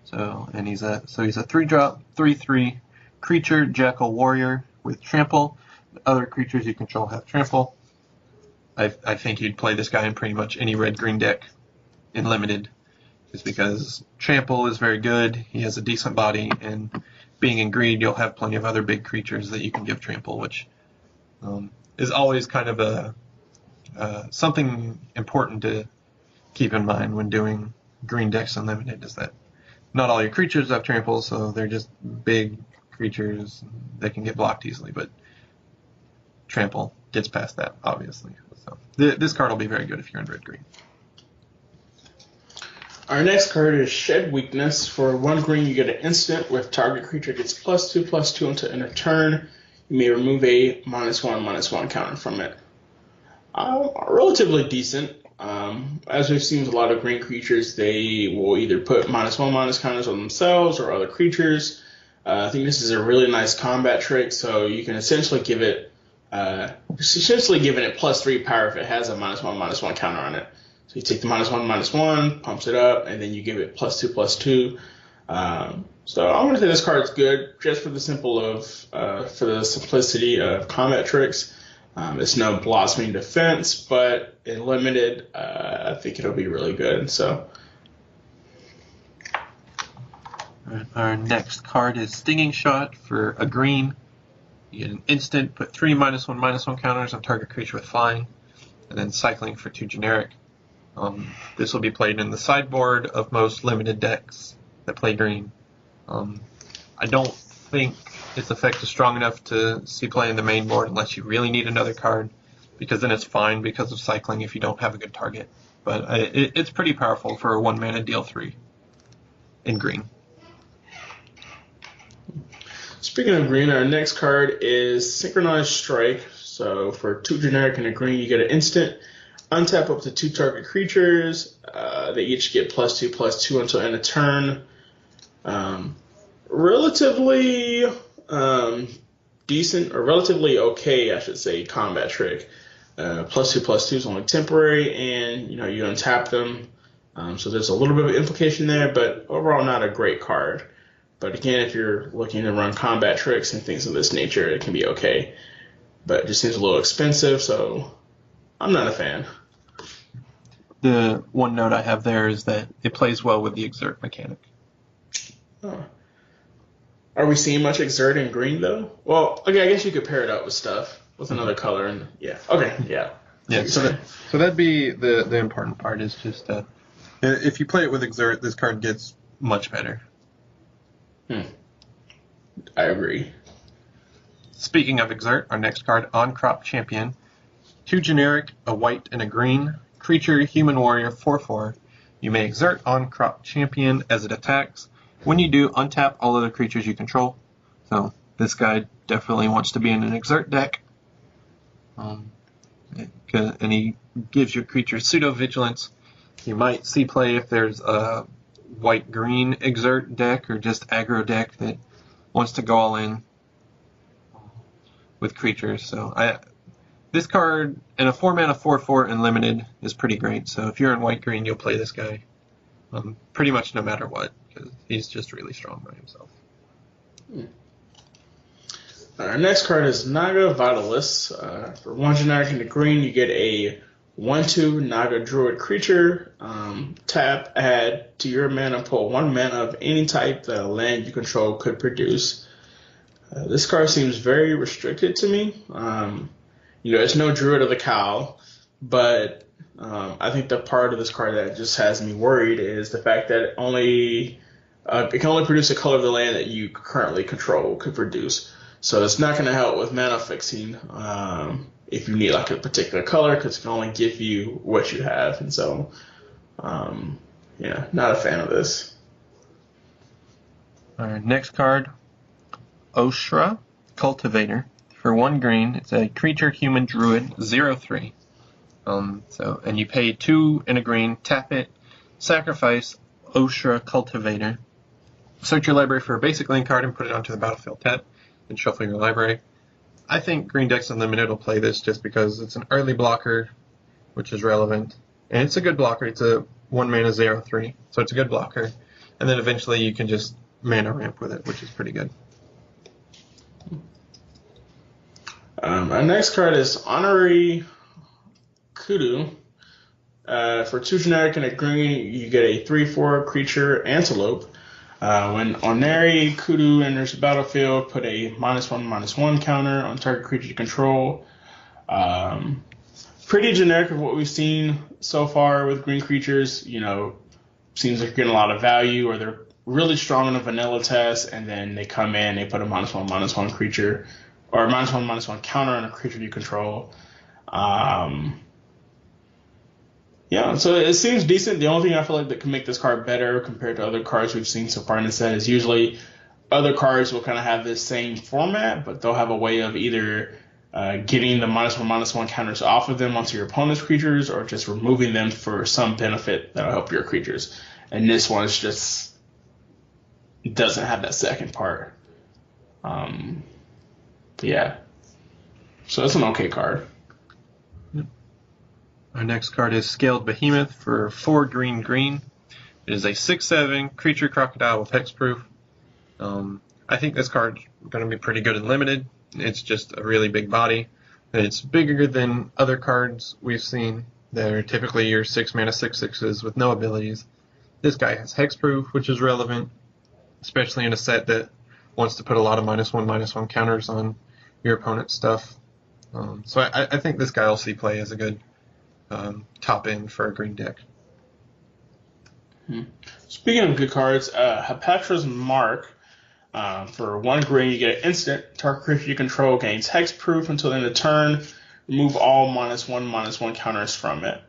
So he's a 3-drop, 3/3 creature, jackal warrior with trample. Other creatures you control have trample. I think you'd play this guy in pretty much any red-green deck in limited, just because trample is very good. He has a decent body, and being in greed, you'll have plenty of other big creatures that you can give trample, which is always kind of something important to keep in mind when doing green decks unlimited, is that not all your creatures have trample, so they're just big creatures that can get blocked easily, but trample gets past that, obviously. So this card will be very good if you're in red-green. Our next card is Shed Weakness. For 1 green, you get an instant. With target creature gets +2/+2 until end of turn. You may remove a -1/-1 counter from it. Relatively decent. As we've seen with a lot of green creatures, they will either put -1/- counters on themselves or other creatures. I think this is a really nice combat trick, so you can essentially give it giving it +3 power if it has a -1/-1 counter on it. So you take the -1/-1, pumps it up, and then you give it +2/+2. So I'm gonna say this card's good just for the simplicity of combat tricks. It's no blossoming defense, but in limited, I think it'll be really good. So our next card is Stinging Shot. For a green, you get an instant, put 3 -1/-1 counters on target creature with flying, and then cycling for 2 generic. This will be played in the sideboard of most limited decks that play green. I don't think its effect is strong enough to see play in the main board unless you really need another card, because then it's fine because of cycling if you don't have a good target. But it's pretty powerful for a 1 mana deal 3 in green. Speaking of green, our next card is Synchronized Strike. So for 2 generic and a green, you get an instant. Untap up to 2 target creatures. They each get +2/+2 until end of turn. Relatively decent, or relatively okay, I should say, combat trick. +2/+2 is only temporary, and you untap them. So there's a little bit of implication there, but overall not a great card. But again, if you're looking to run combat tricks and things of this nature, it can be okay. But it just seems a little expensive, so I'm not a fan. The one note I have there is that it plays well with the exert mechanic. Oh. Are we seeing much exert in green, though? Well, okay, I guess you could pair it up with stuff, with another color, and yeah. Okay, yeah. Yeah, so that'd be the important part, is just if you play it with exert, this card gets much better. I agree. Speaking of exert, our next card, On Crop Champion. 2 generic, a white and a green. Creature, human warrior, 4/4. You may exert On Crop Champion as it attacks. When you do, untap all other creatures you control. So this guy definitely wants to be in an exert deck. And he gives your creature pseudo-vigilance. You might see play if there's a white-green exert deck or just aggro deck that wants to go all in with creatures. So this card in a 4-mana 4/4 and limited is pretty great. So if you're in white-green, you'll play this guy pretty much no matter what, because he's just really strong by himself. Our next card is Naga Vitalis. For 1 generic and a green, you get a 1/2 Naga Druid creature. Tap, add to your mana pool 1 mana of any type that a land you control could produce. This card seems very restricted to me. It's no Druid of the Cowl, but I think the part of this card that just has me worried is the fact that only it can only produce a color of the land that you currently control could produce. So it's not going to help with mana fixing if you need like a particular color, because it can only give you what you have. And so, yeah, not a fan of this. All right, next card, Oshra Cultivator. For 1 green, it's a creature human druid 0/3. And you pay 2 and a green, tap it, sacrifice Oshra Cultivator. Search your library for a basic land card and put it onto the battlefield tap, and shuffle your library. I think Green Decks Unlimited will play this just because it's an early blocker, which is relevant. And it's a good blocker. It's a 1 mana 0/3, so it's a good blocker. And then eventually you can just mana ramp with it, which is pretty good. Our next card is Honorary Kudu. For 2 generic and a green, you get a 3/4 creature Antelope. When Honorary Kudu enters the battlefield, put a -1/-1 counter on target creature you control. Pretty generic of what we've seen so far with green creatures. You know, seems like you're getting a lot of value, or they're really strong in a vanilla test, and then they come in, they put a -1/-1 creature, or a -1/-1 counter on a creature you control. Yeah, so it seems decent. The only thing I feel like that can make this card better compared to other cards we've seen so far in the set is usually other cards will kind of have this same format, but they'll have a way of either getting the -1/-1 counters off of them onto your opponent's creatures, or just removing them for some benefit that'll help your creatures. And this one is just doesn't have that second part. Yeah. So it's an okay card. Our next card is Scaled Behemoth for 4 green. It is a 6/7 creature crocodile with hexproof. I think this card's going to be pretty good in limited. It's just a really big body. It's bigger than other cards we've seen that are typically your 6 mana 6/6s with no abilities. This guy has hexproof, which is relevant, especially in a set that wants to put a lot of -1/-1 counters on your opponent's stuff. So I think this guy will see play as a good top end for a green deck. Speaking of good cards, Hapatra's Mark. For 1 green, you get an instant. Target creature you control gains hexproof until the end of the turn. Remove all -1/-1 counters from it.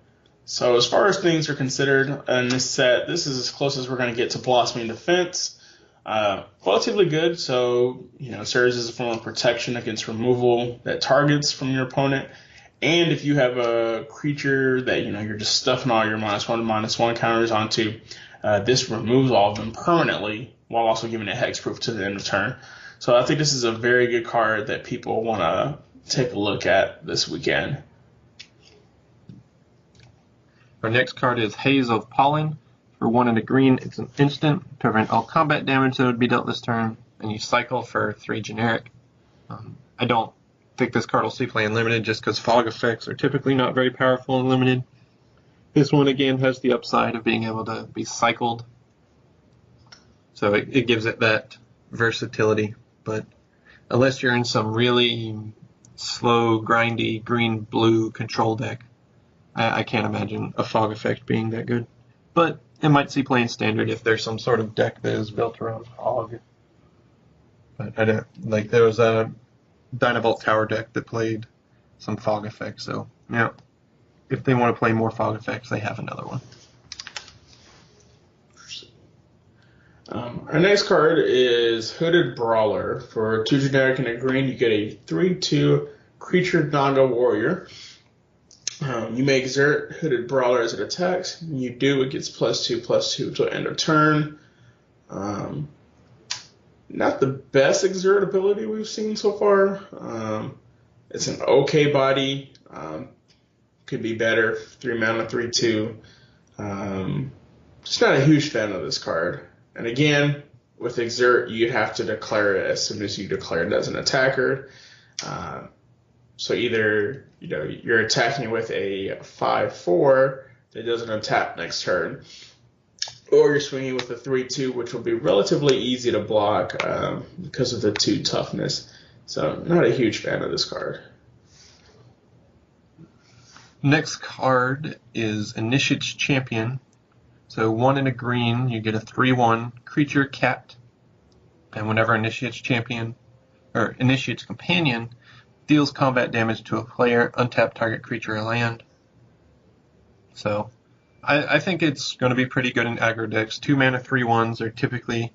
So as far as things are considered in this set, this is as close as we're going to get to Blossoming Defense. Relatively good, so serves as a form of protection against removal that targets from your opponent. And if you have a creature that you're just stuffing all your -1/-1 counters onto, this removes all of them permanently, while also giving it hexproof to the end of turn. So I think this is a very good card that people want to take a look at this weekend. Our next card is Haze of Pollen. For 1 and a green, it's an instant. Prevent all combat damage that would be dealt this turn, and you cycle for 3 generic. I don't think this card will see play in limited just because fog effects are typically not very powerful in limited. This one again has the upside of being able to be cycled, so it gives it that versatility. But unless you're in some really slow, grindy, green-blue control deck, I can't imagine a fog effect being that good. But it might see play in standard if there's some sort of deck that is built around fog. But I don't like there was a Dynavolt Tower deck that played some fog effects, so yeah, if they want to play more fog effects, they have another one. Our next card is Hooded Brawler. For 2 generic and a green, you get a 3/2 creature Naga Warrior. You may exert Hooded Brawler as it attacks. When you do, it gets +2/+2 till end of turn. Not the best exert ability we've seen so far. It's an okay body. Could be better. 3 mana, 3/2. Just not a huge fan of this card. And again, with exert, you'd have to declare it as soon as you declare it as an attacker. So either you're attacking with a 5/4 that doesn't untap next turn, or you're swinging with a 3/2, which will be relatively easy to block because of the 2 toughness. So not a huge fan of this card. Next card is Initiate's Champion. So 1 and a green, you get a 3/1 creature cat, and whenever initiates companion deals combat damage to a player, untap target creature or land. So I think it's going to be pretty good in aggro decks. 2 mana 3/1s are typically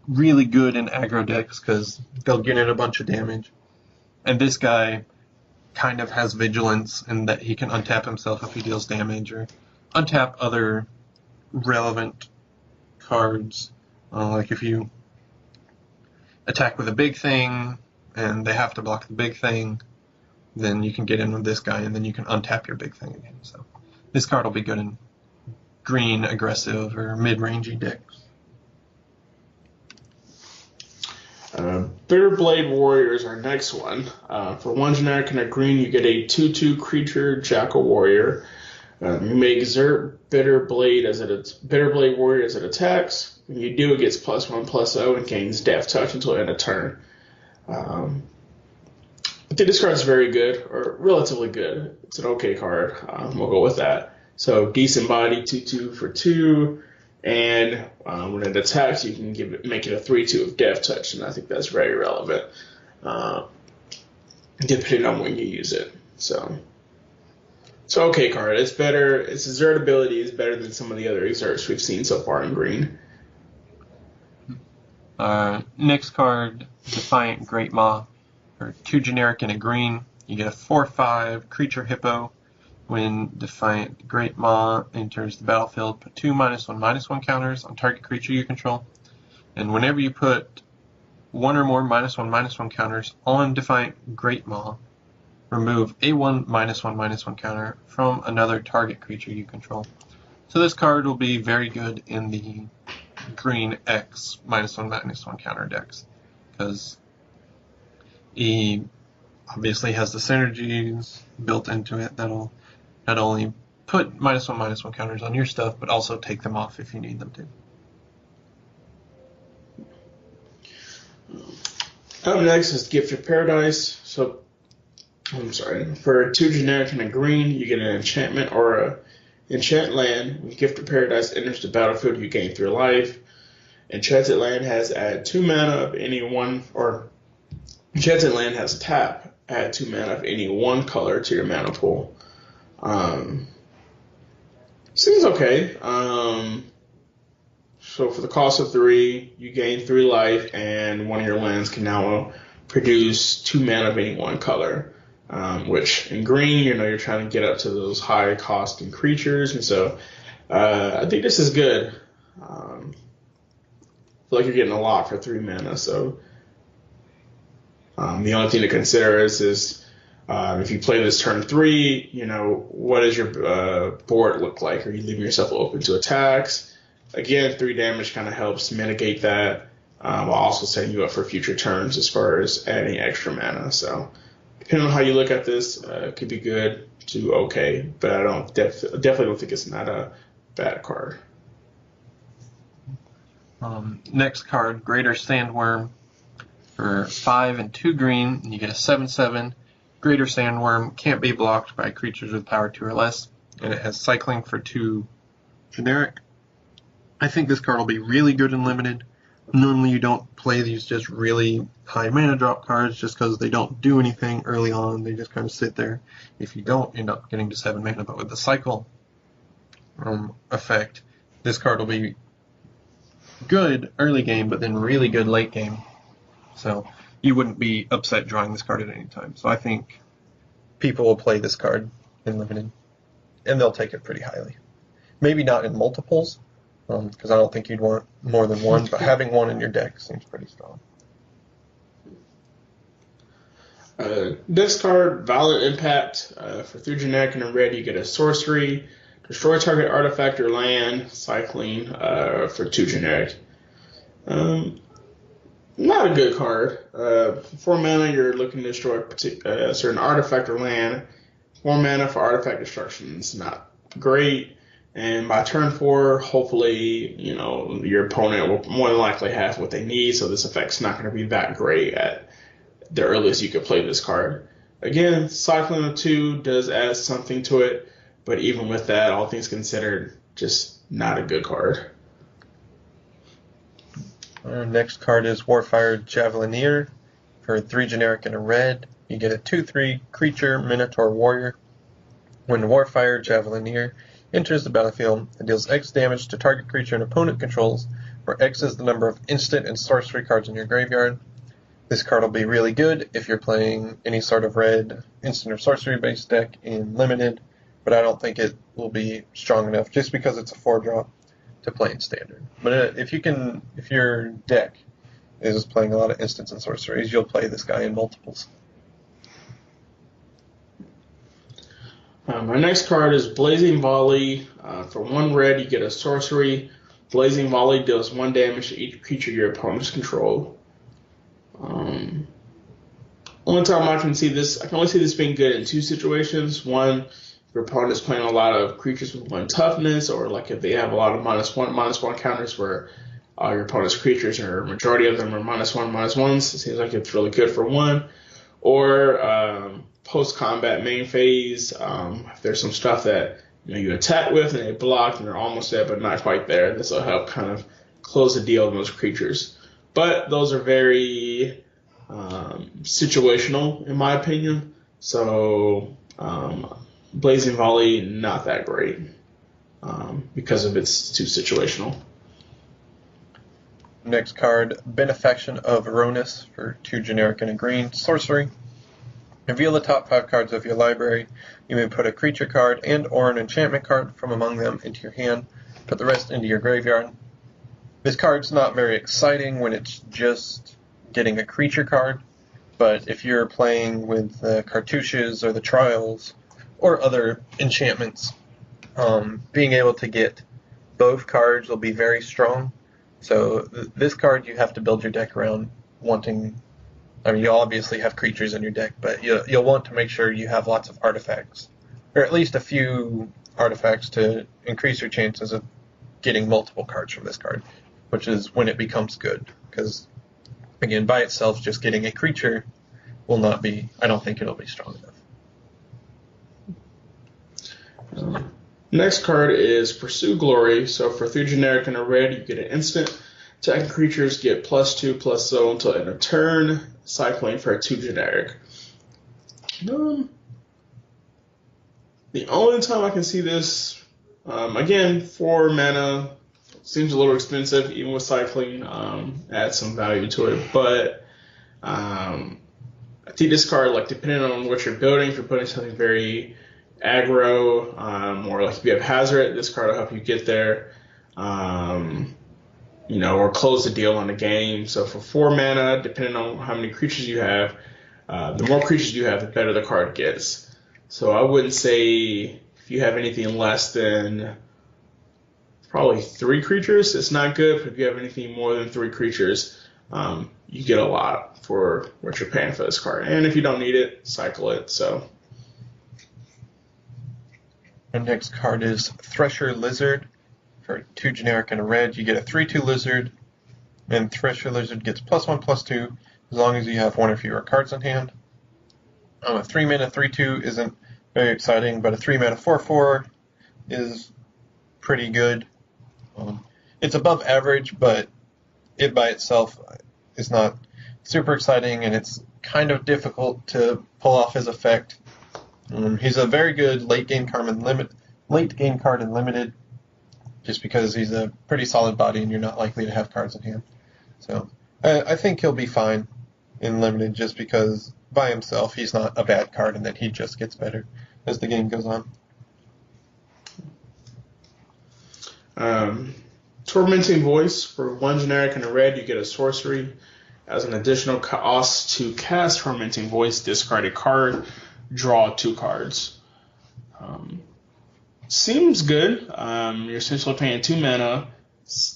really good in aggro decks because they'll get in a bunch of damage. And this guy kind of has vigilance in that he can untap himself if he deals damage, or untap other relevant cards. Like if you attack with a big thing and they have to block the big thing, then you can get in with this guy and then you can untap your big thing again. So this card will be good in green aggressive or mid-rangey decks. Bitterblade Warrior is our next one. For 1 generic and a green, you get a 2/2 creature Jackal Warrior. You may exert Bitterblade Warrior as it attacks. When you do, it gets +1/+0 and gains Death Touch until end of turn. I think this card is very good, or relatively good. It's an okay card. We'll go with that. So decent body, 2/2 for 2. And when it attacks, you can make it a 3/2 of Death Touch, and I think that's very relevant, depending on when you use it. So it's an okay card. It's better. Its exert ability is better than some of the other exerts we've seen so far in green. Next card, Defiant Great Maw. For 2 generic and a green, you get a 4/5 creature hippo. When Defiant Great Maw enters the battlefield, put 2 -1/-1 counters on target creature you control. And whenever you put 1 or more -1/-1 counters on Defiant Great Maw, remove a 1 -1/-1 counter from another target creature you control. So this card will be very good in the green X -1/-1 counter decks, because he obviously has the synergies built into it that'll not only put -1/-1 counters on your stuff, but also take them off if you need them to. Up next is Gift of Paradise. For 2 generic and a green, you get an enchantment or a enchant land. When Gift of Paradise enters the battlefield, you gain 3 life. Enchanted land has add 2 mana of any one, or enchanted land has tap, add 2 mana of any one color to your mana pool. Seems okay. So for the cost of 3, you gain 3 life, and one of your lands can now produce 2 mana of any one color. Which in green, you're trying to get up to those high costing creatures, and so I think this is good. I feel like you're getting a lot for 3 mana. So the only thing to consider is if you play this turn 3, what does your board look like? Are you leaving yourself open to attacks? Again, 3 damage kind of helps mitigate that, while also setting you up for future turns as far as adding extra mana. So depending on how you look at this, it could be good to okay, but I definitely don't think it's not a bad card. Next card, Greater Sandworm. For 5 and 2 green, you get a 7/7. Greater Sandworm can't be blocked by creatures with power 2 or less, and it has cycling for 2 generic. I think this card will be really good in limited. Normally you don't play these just really high mana drop cards just because they don't do anything early on. They just kind of sit there. If you don't end up getting to 7 mana, but with the cycle effect, this card will be good early game, but then really good late game. So you wouldn't be upset drawing this card at any time. So I think people will play this card in limited, and they'll take it pretty highly. Maybe not in multiples, because I don't think you'd want more than one, but having one in your deck seems pretty strong. This card, Violent Impact. For 3 generic and a red, you get a sorcery. Destroy target artifact or land, cycling for 2 generic. Not a good card. 4 mana, you're looking to destroy a certain artifact or land. 4 mana for artifact destruction is not great. And by turn 4, hopefully, your opponent will more than likely have what they need, so this effect's not going to be that great at the earliest you could play this card. Again, cycling of 2 does add something to it, but even with that, all things considered, just not a good card. Our next card is Warfire Javelineer. For 3 generic and a red, you get a 2/3 creature Minotaur Warrior. When Warfire Javelineer enters the battlefield, it deals X damage to target creature an opponent controls, where X is the number of instant and sorcery cards in your graveyard. This card will be really good if you're playing any sort of red instant or sorcery based deck in limited, but I don't think it will be strong enough just because it's a 4-drop to play in standard. But if your deck is playing a lot of instants and sorceries, you'll play this guy in multiples. My next card is Blazing Volley. For 1 red, you get a sorcery. Blazing Volley deals 1 damage to each creature your opponents control. Only time I can only see this being good in 2 situations. One, if your opponent is playing a lot of creatures with 1 toughness, or like if they have a lot of -1/-1 counters where your opponent's creatures, or majority of them are -1/-1s. It seems like it's really good for 1. Or post-combat main phase, if there's some stuff that you attack with and they block and they're almost there but not quite there, this will help kind of close the deal on those creatures. But those are very situational, in my opinion. So Blazing Volley, not that great because of it's too situational. Next card, Benefaction of Eronus for 2 generic and a green sorcery. Reveal the top 5 cards of your library. You may put a creature card and or an enchantment card from among them into your hand. Put the rest into your graveyard. This card's not very exciting when it's just getting a creature card, but if you're playing with the cartouches or the trials or other enchantments, being able to get both cards will be very strong. So this card you have to build your deck around wanting. I mean, you obviously have creatures in your deck, but you'll want to make sure you have lots of artifacts, or at least a few artifacts to increase your chances of getting multiple cards from this card, which is when it becomes good. Because, again, by itself, just getting a creature will not be, I don't think it'll be strong enough. Next card is Pursue Glory. So for 3 generic and a red, you get an instant. Attacking creatures get +2/+0 until end of turn. Cycling for a 2 generic. The only time I can see this, again, 4 mana seems a little expensive, even with cycling. Adds some value to it, but I think this card, like depending on what you're building, if you're putting something very aggro, or like if you have Hazard, this card will help you get there. Or close the deal on the game. So for 4 mana, depending on how many creatures you have, the more creatures you have, the better the card gets. So I wouldn't say if you have anything less than probably 3 creatures, it's not good. But if you have anything more than 3 creatures, you get a lot for what you're paying for this card. And if you don't need it, cycle it. So. The next card is Thresher Lizard. For 2 generic and a red, you get a 3/2 lizard, and Thresher Lizard gets +1/+2 as long as you have 1 or fewer cards in hand. A 3 mana 3/2 isn't very exciting, but a 3 mana 4/4 is pretty good. It's above average, but it by itself is not super exciting, and it's kind of difficult to pull off his effect. He's a very good late game card in limited. Just because he's a pretty solid body and you're not likely to have cards in hand. So I think he'll be fine in limited just because by himself he's not a bad card and that he just gets better as the game goes on. Tormenting Voice. For 1 generic and a red, you get a sorcery. As an additional cost to cast Tormenting Voice, discard a card, draw 2 cards. Seems good. You're essentially paying 2 mana,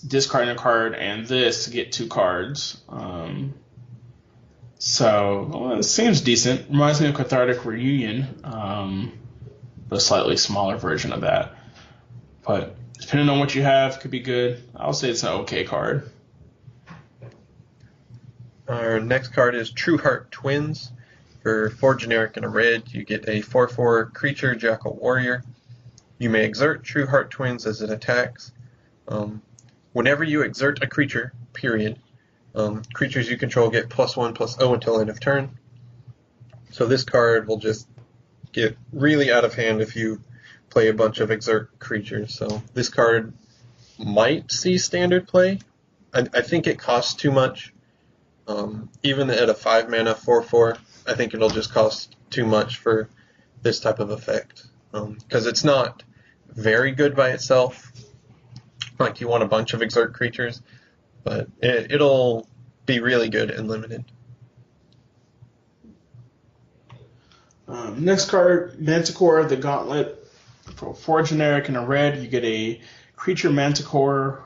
discarding a card, and this to get 2 cards. It seems decent. Reminds me of Cathartic Reunion, but a slightly smaller version of that. But depending on what you have, could be good. I'll say it's an okay card. Our next card is Trueheart Twins. For 4 generic and a red, you get a 4/4 creature Jackal Warrior. You may exert Trueheart Twins as it attacks. Whenever you exert a creature, period, creatures you control get +1/+0 until end of turn. So this card will just get really out of hand if you play a bunch of exert creatures. So this card might see standard play. I think it costs too much. Even at a 5-mana 4/4, I think it'll just cost too much for this type of effect. Because it's not very good by itself. Like, you want a bunch of exert creatures, but it'll be really good and limited. Next card, Manticore, the Gauntlet. For 4 generic and a red, you get a creature Manticore,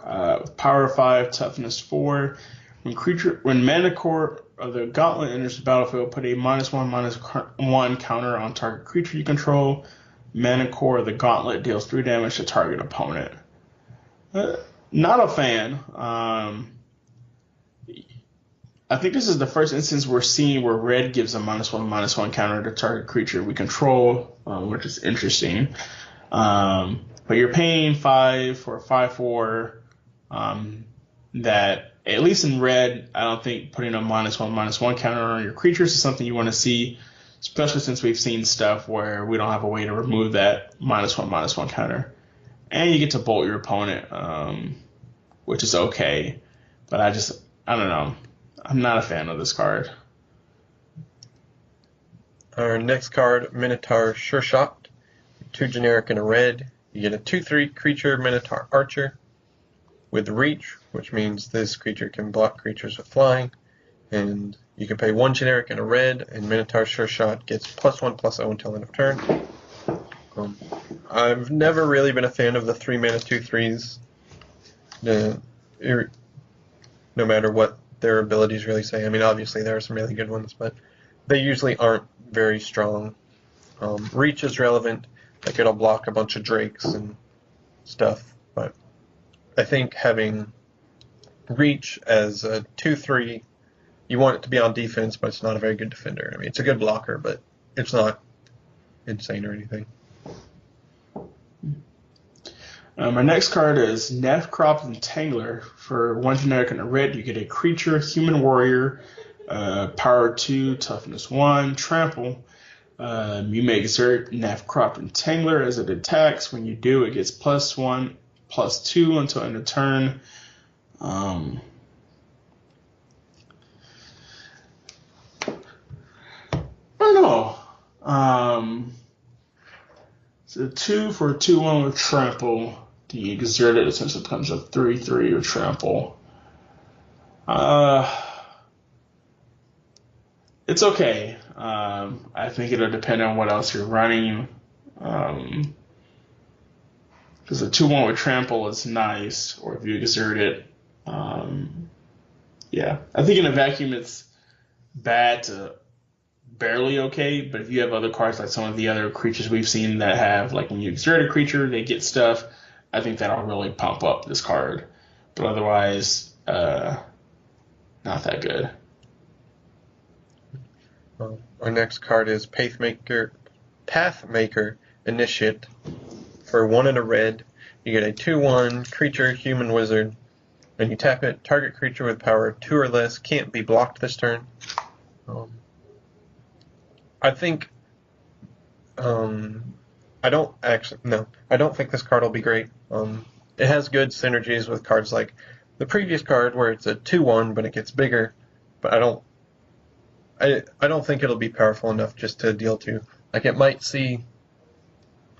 power 5, toughness 4. When Manticore of the Gauntlet enters the battlefield, put a -1/-1 counter on target creature you control. Manticore of the Gauntlet deals 3 damage to target opponent. Not a fan. I think this is the first instance we're seeing where red gives a -1/-1 counter to target creature we control, which is interesting. But you're paying 5 for a 5/4 that, at least in red, I don't think putting a -1/-1 counter on your creatures is something you want to see, especially since we've seen stuff where we don't have a way to remove that -1/-1 counter. And you get to bolt your opponent, which is okay. But I don't know. I'm not a fan of this card. Our next card, Minotaur Sure Shot. 2 generic and a red. You get a 2/3 creature Minotaur Archer with reach, which means this creature can block creatures with flying. And you can pay 1 generic and a red, and Minotaur Sure Shot gets +1/+0 until end of turn. I've never really been a fan of the 3-mana 2/3s. No matter what their abilities really say. I mean, obviously there are some really good ones, but they usually aren't very strong. Reach is relevant, like it'll block a bunch of drakes and stuff, but I think having reach as a 2/3, you want it to be on defense, but it's not a very good defender. I mean, it's a good blocker, but it's not insane or anything. Our next card is Nephcrop Entangler. For 1 generic and a red, you get a creature, human warrior, power 2, toughness 1, trample. You may exert Nephcrop Entangler as it attacks. When you do, it gets +1/+2 until end of turn. I don't know. So 2 for a 2/1 with trample. The exerted since it becomes a 3/3 with trample. It's okay. I think it'll depend on what else you're running. Because a 2/1 with trample is nice, or if you exert it. Yeah, I think in a vacuum it's bad to barely okay, but if you have other cards like some of the other creatures we've seen that have, like when you exert a creature, they get stuff, I think that'll really pump up this card. But otherwise, not that good. Our next card is Pathmaker Initiate. For 1 and a red, you get a 2/1 creature, human wizard. When you tap it, target creature with power 2 or less can't be blocked this turn. I think I don't think this card will be great. It has good synergies with cards like the previous card where it's a 2/1 but it gets bigger, but I don't think it'll be powerful enough just to deal 2. Like, it might see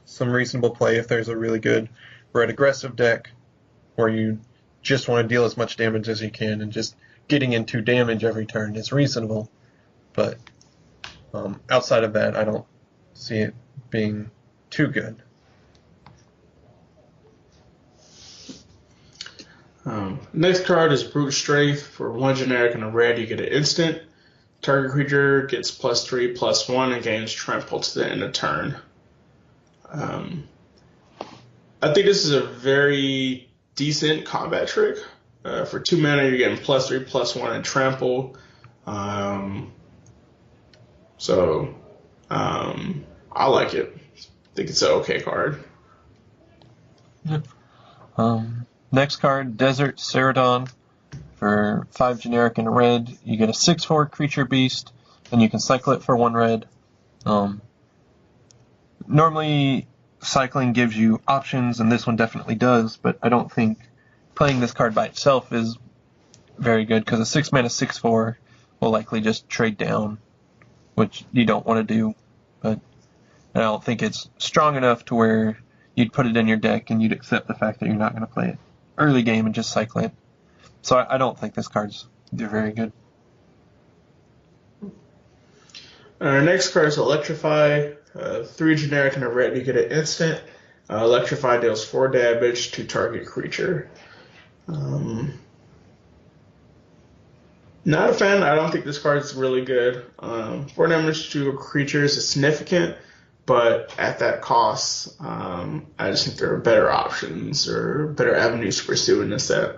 some reasonable play if there's a really good red aggressive deck where you just want to deal as much damage as you can, and just getting into damage every turn is reasonable. But outside of that, I don't see it being too good. Next card is Brute Strafe. For 1 generic and a red, you get an instant. Target creature gets +3/+1 and gains trample to the end of turn. I think this is a very decent combat trick. For 2 mana, you're getting +3/+1 and trample. So I like it. I think it's an okay card. Next card, Desert Ceradon. For 5 generic and a red, you get a 6/4 creature beast, and you can cycle it for 1 red. Normally, cycling gives you options, and this one definitely does, but I don't think playing this card by itself is very good, because a 6 mana 6/4 will likely just trade down, which you don't want to do, but I don't think it's strong enough to where you'd put it in your deck and you'd accept the fact that you're not going to play it early game and just cycle it. So I don't think this card's very good. Our next card is Electrify. 3 generic and a red, you get an instant. Electrify deals 4 damage to target creature. Not a fan. I don't think this card is really good. 4 damage to creatures is significant, but at that cost, I just think there are better options or better avenues to pursue in this set.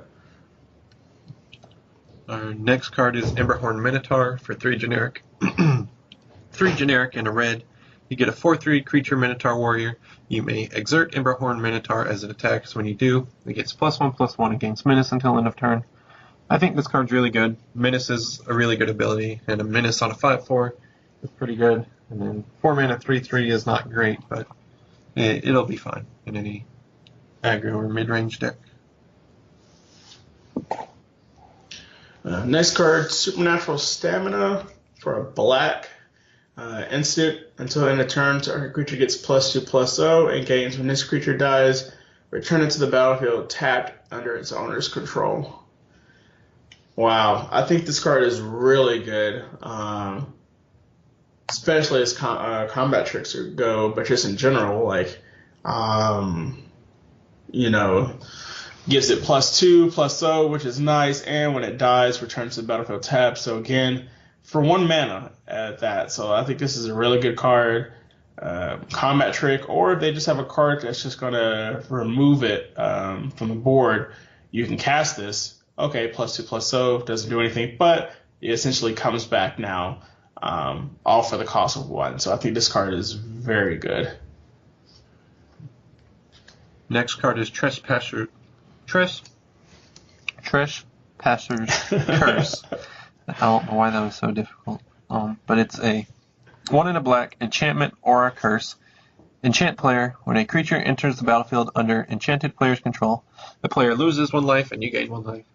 Our next card is Emberhorn Minotaur for 3 generic. 3 generic and a red. You get a 4/3 creature Minotaur warrior. You may exert Emberhorn Minotaur as it attacks. When you do, it gets +1/+1 against Menace until end of turn. I think this card's really good. Menace is a really good ability, and a Menace on a 5/4 is pretty good. And then 4 mana 3/3 is not great, but it'll be fine in any aggro or mid-range deck. Next card, Supernatural Stamina for a black. Instant, until end of turn, target creature gets +2/+0 and gains when this creature dies. Return it to the battlefield tapped under its owner's control. Wow, I think this card is really good, especially as combat tricks go, but just in general, like, gives it +2/+0, which is nice, and when it dies, returns to the battlefield tapped. So again, for 1 mana at that. So I think this is a really good card, combat trick, or if they just have a card that's just going to remove it from the board, you can cast this. Okay, +2/+0, doesn't do anything, but it essentially comes back now, all for the cost of 1. So I think this card is very good. Next card is Trespasser's Curse. I don't know why that was so difficult. But it's a 1 and a black enchantment or a curse. Enchant player. When a creature enters the battlefield under enchanted player's control, the player loses 1 life and you gain 1 life.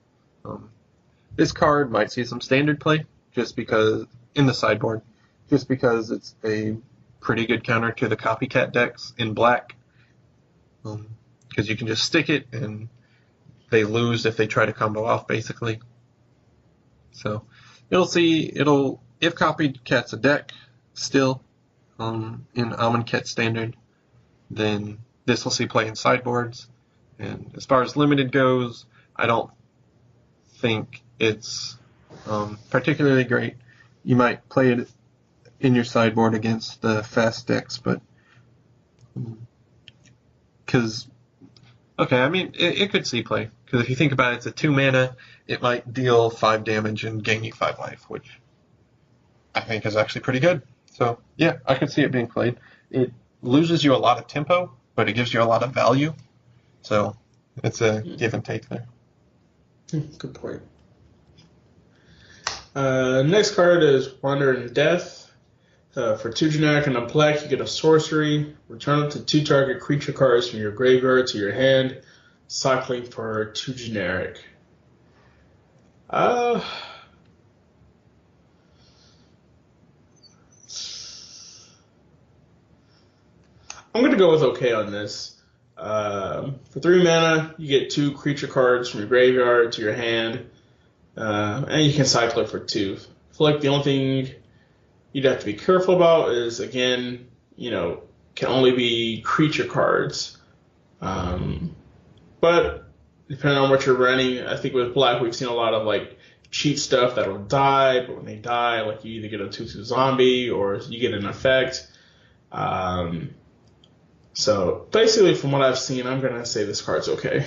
This card might see some standard play just because in the sideboard, just because it's a pretty good counter to the copycat decks in black. Because you can just stick it and they lose if they try to combo off, basically. So if copycat's a deck still in Amonkhet standard, then this will see play in sideboards. And as far as limited goes, I don't think it's particularly great. You might play it in your sideboard against the fast decks, but it could see play. Because if you think about it, it's a 2 mana, it might deal 5 damage and gain you 5 life, which I think is actually pretty good. So yeah, I could see it being played. It loses you a lot of tempo, but it gives you a lot of value. So it's a give and take there. Good point. Next card is Wandering Death. For 2 generic and a black, you get a sorcery. Return up to 2 target creature cards from your graveyard to your hand. Cycling for 2 generic. I'm going to go with okay on this. For 3 mana, you get 2 creature cards from your graveyard to your hand, and you can cycle it for 2. I feel like the only thing you'd have to be careful about is, again, can only be creature cards. But depending on what you're running, I think with black we've seen a lot of cheap stuff that'll die, but when they die, you either get a 2/2 zombie or you get an effect. So basically, from what I've seen, I'm gonna say this card's okay.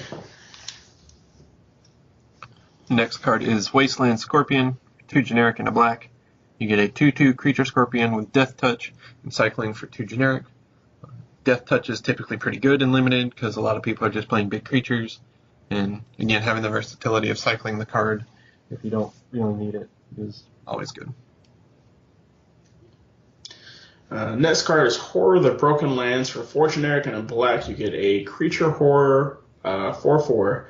Next card is Wasteland Scorpion, 2 generic and a black. You get a 2/2 creature scorpion with Death Touch and cycling for 2 generic. Death Touch is typically pretty good in limited because a lot of people are just playing big creatures, And again, having the versatility of cycling the card if you don't really need it is always good. Next card is Horror of the Broken Lands. For 4 generic and a black, you get a creature horror 4/4.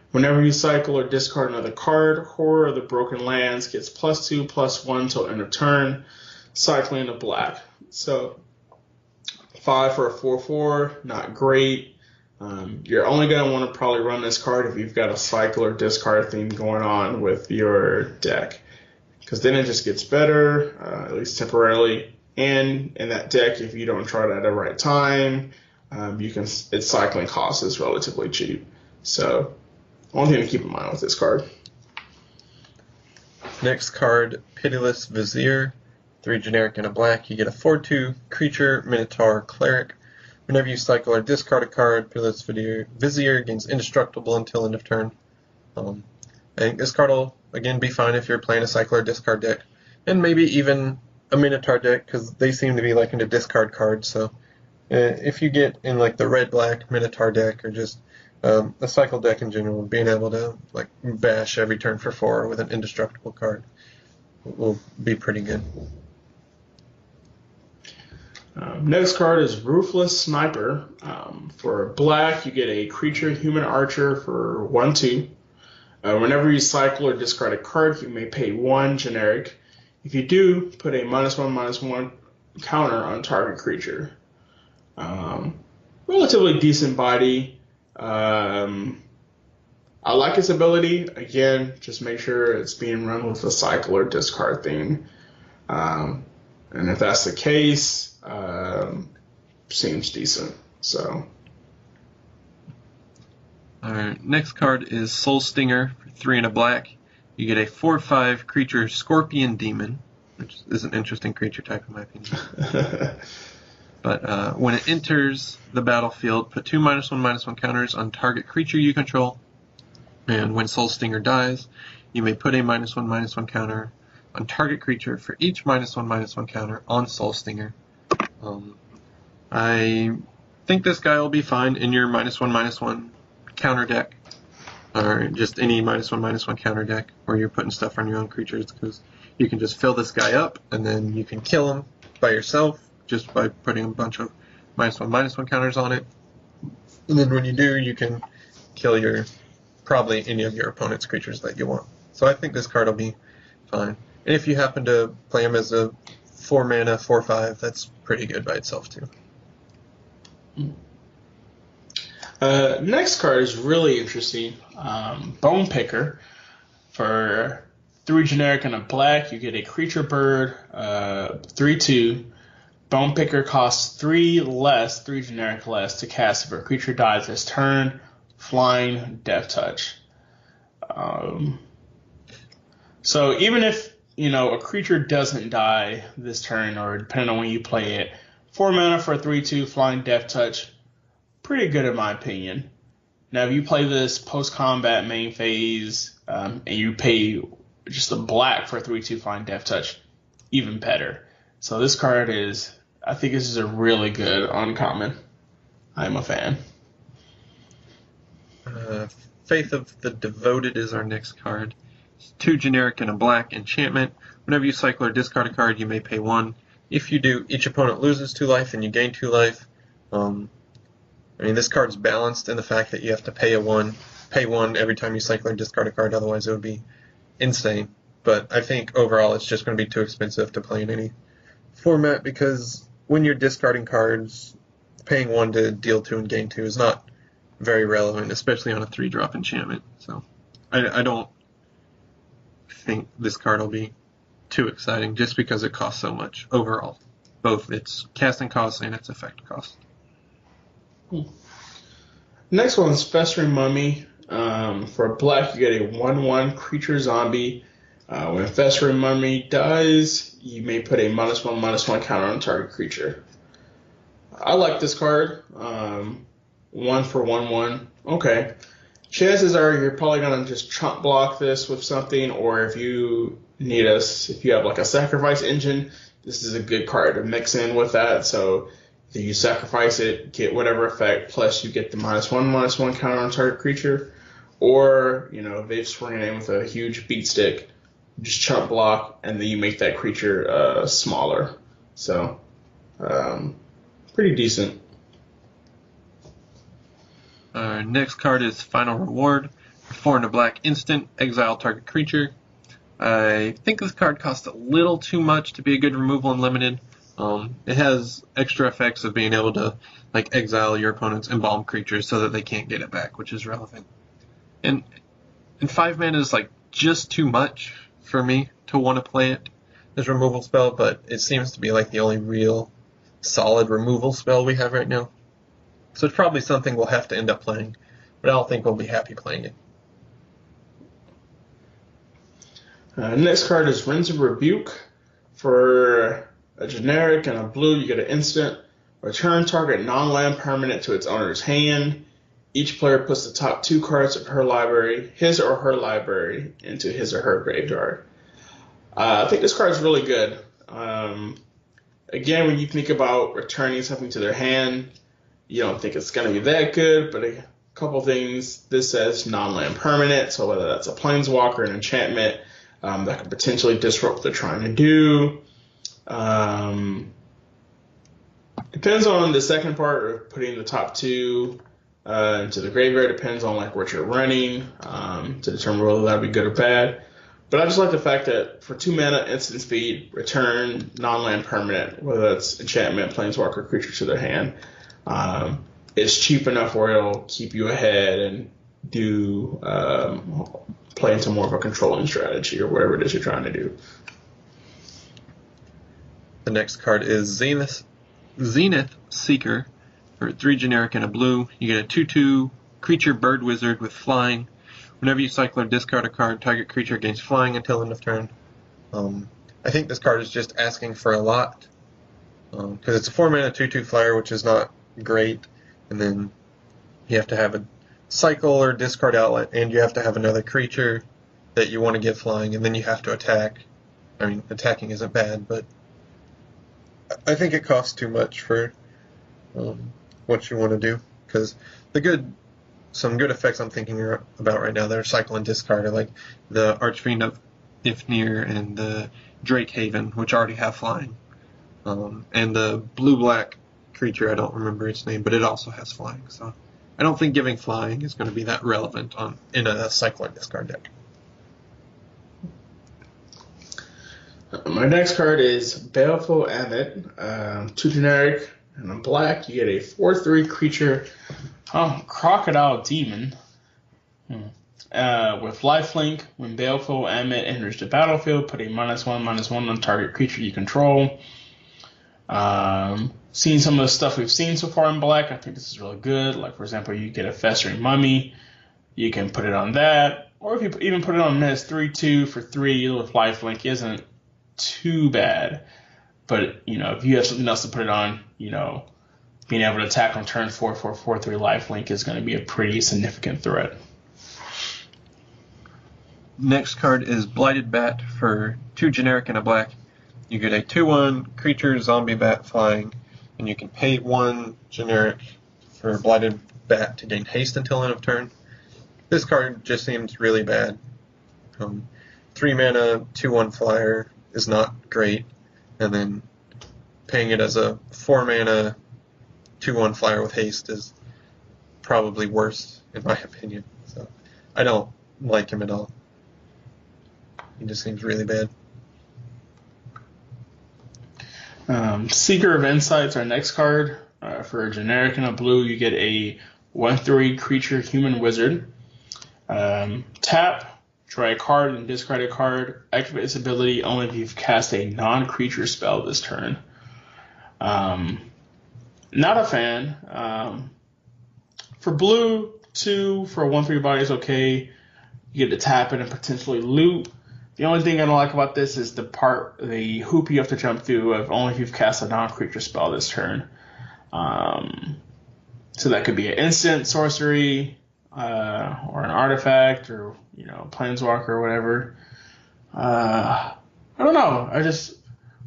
Whenever you cycle or discard another card, Horror of the Broken Lands gets +2/+1 till end of turn, cycling to black. So 5 for a 4/4, not great. You're only going to want to probably run this card if you've got a cycle or discard theme going on with your deck, because then it just gets better, at least temporarily. And in that deck, if you don't try it at the right time, its cycling cost is relatively cheap. So, only thing to keep in mind with this card. Next card, Pitiless Vizier. 3 generic and a black. You get a 4/2 creature, Minotaur, Cleric. Whenever you cycle or discard a card, Pitiless Vizier gains indestructible until end of turn. I think this card will, again, be fine if you're playing a cycle or discard deck. And maybe even a Minotaur deck, because they seem to be liking to discard cards. So if you get in like the red-black Minotaur deck, or just a cycle deck in general, being able to like bash every turn for 4 with an indestructible card will be pretty good. Next card is Ruthless Sniper. For black, you get a creature, Human Archer, for 1/2. Whenever you cycle or discard a card, you may pay 1 generic. If you do, put a -1/-1 counter on target creature. Relatively decent body. I like its ability. Again, just make sure it's being run with a cycle or discard theme. And if that's the case, seems decent. So. Alright, next card is Soul Stinger for 3 and a black. You get a 4/5 creature, Scorpion Demon, which is an interesting creature type in my opinion. But when it enters the battlefield, put 2 -1/-1 counters on target creature you control. And when Soul Stinger dies, you may put a -1/-1 counter on target creature for each -1/-1 counter on Soul Stinger. I think this guy will be fine in your -1/-1 counter deck, or just any -1/-1 counter deck where you're putting stuff on your own creatures, because you can just fill this guy up and then you can kill him by yourself just by putting a bunch of -1/-1 counters on it. And then when you do, you can kill probably any of your opponent's creatures that you want. So I think this card will be fine. And if you happen to play him as a 4 mana 4/5, that's pretty good by itself too. Next card is really interesting. Bone Picker. For 3 generic and a black, you get a creature bird, 3/2. Bone Picker costs 3 generic less to cast if a creature dies this turn. Flying, Death Touch. So even if a creature doesn't die this turn, or depending on when you play it, 4 mana for a 3/2 Flying, Death Touch, pretty good in my opinion. Now, if you play this post-combat main phase, and you pay just a black for a 3/2 Flying, Death Touch, even better. So this card I think this is a really good uncommon. I'm a fan. Faith of the Devoted is our next card. It's 2 generic and a black enchantment. Whenever you cycle or discard a card, you may pay 1. If you do, each opponent loses 2 life and you gain 2 life. This card's balanced in the fact that you have to pay 1 every time you cycle or discard a card, otherwise it would be insane. But I think overall it's just going to be too expensive to play in any format, because when you're discarding cards, paying 1 to deal 2 and gain 2 is not very relevant, especially on a 3-drop enchantment. So I don't think this card will be too exciting just because it costs so much overall, both its casting cost and its effect cost. Next one is Festering Mummy. For a black, you get a 1/1 creature zombie. When Festering Mummy dies, you may put a -1/-1 counter on target creature. I like this card. 1 for 1/1. Okay. Chances are you're probably going to just chump block this with something, or if you have like a sacrifice engine, this is a good card to mix in with that. So either you sacrifice it, get whatever effect, plus you get the -1/-1 counter on target creature, or they've swung it in with a huge beat stick, just chump block, and then you make that creature smaller. So pretty decent. Next card is Final Reward. 4 and a black instant, exile target creature. I think this card costs a little too much to be a good removal in limited. It has extra effects of being able to exile your opponent's embalmed creatures so that they can't get it back, which is relevant. And 5 mana is just too much for me to want to play it as removal spell, but it seems to be the only real solid removal spell we have right now. So it's probably something we'll have to end up playing, but I don't think we'll be happy playing it. Next card is Winds of Rebuke. For a generic and a blue, you get an instant. Return target non-land permanent to its owner's hand. Each player puts the top 2 cards of her library, his or her library, into his or her graveyard. I think this card is really good. Again, when you think about returning something to their hand, you don't think it's going to be that good, but a couple things. This says non-land permanent, so whether that's a planeswalker, an enchantment, that could potentially disrupt what they're trying to do. Depends on the second part of putting the top 2 into the graveyard. Depends on what you're running to determine whether that would be good or bad. But I just like the fact that for 2 mana, instant speed, return non-land permanent, whether that's enchantment, planeswalker, creature to their hand. It's cheap enough where it'll keep you ahead and do play into more of a controlling strategy or whatever it is you're trying to do. The next card is Zenith Seeker. For 3 generic and a blue, you get a 2/2 creature bird wizard with flying. Whenever you cycle or discard a card, target creature gains flying until end of turn. I think this card is just asking for a lot because it's a 4 mana 2/2 flyer, which is not great, and then you have to have a cycle or discard outlet, and you have to have another creature that you want to get flying, and then you have to attack. I mean, attacking isn't bad, but I think it costs too much for what you want to do. Because some good effects I'm thinking about right now that are cycle and discard are the Archfiend of Ifnir and the Drake Haven, which already have flying, and the blue-black creature, I don't remember its name, but it also has flying. So I don't think giving flying is going to be that relevant in a cycle or discard deck. My next card is Baleful Ammit. 2 generic and a black. You get a 4/3 creature, Crocodile Demon. With lifelink, when Baleful Ammit enters the battlefield, put a -1/-1 on target creature you control. Seeing some of the stuff we've seen so far in black, I think this is really good. For example, you get a Festering Mummy. You can put it on that. Or if you even put it on this, 3/2 for 3 with lifelink isn't too bad. But, if you have something else to put it on, being able to attack on turn 4 for 4/3 lifelink is going to be a pretty significant threat. Next card is Blighted Bat. For 2 generic and a black, you get a 2/1 creature zombie bat flying, and you can pay 1 generic for Blighted Bat to gain haste until end of turn. This card just seems really bad. 3 mana 2/1 flyer is not great, and then paying it as a 4 mana 2/1 flyer with haste is probably worse in my opinion. So I don't like him at all. He just seems really bad. Seeker of Insights, our next card. For a generic and a blue, you get a 1/3 creature human wizard. Tap, draw a card and discard a card. Activate its ability only if you've cast a non-creature spell this turn. Not a fan. For blue, 2 for a 1/3 body is okay. You get to tap it and potentially loot. The only thing I don't like about this is the hoop you have to jump through of only if you've cast a non-creature spell this turn. So that could be an instant sorcery, or an artifact, or planeswalker or whatever. I don't know.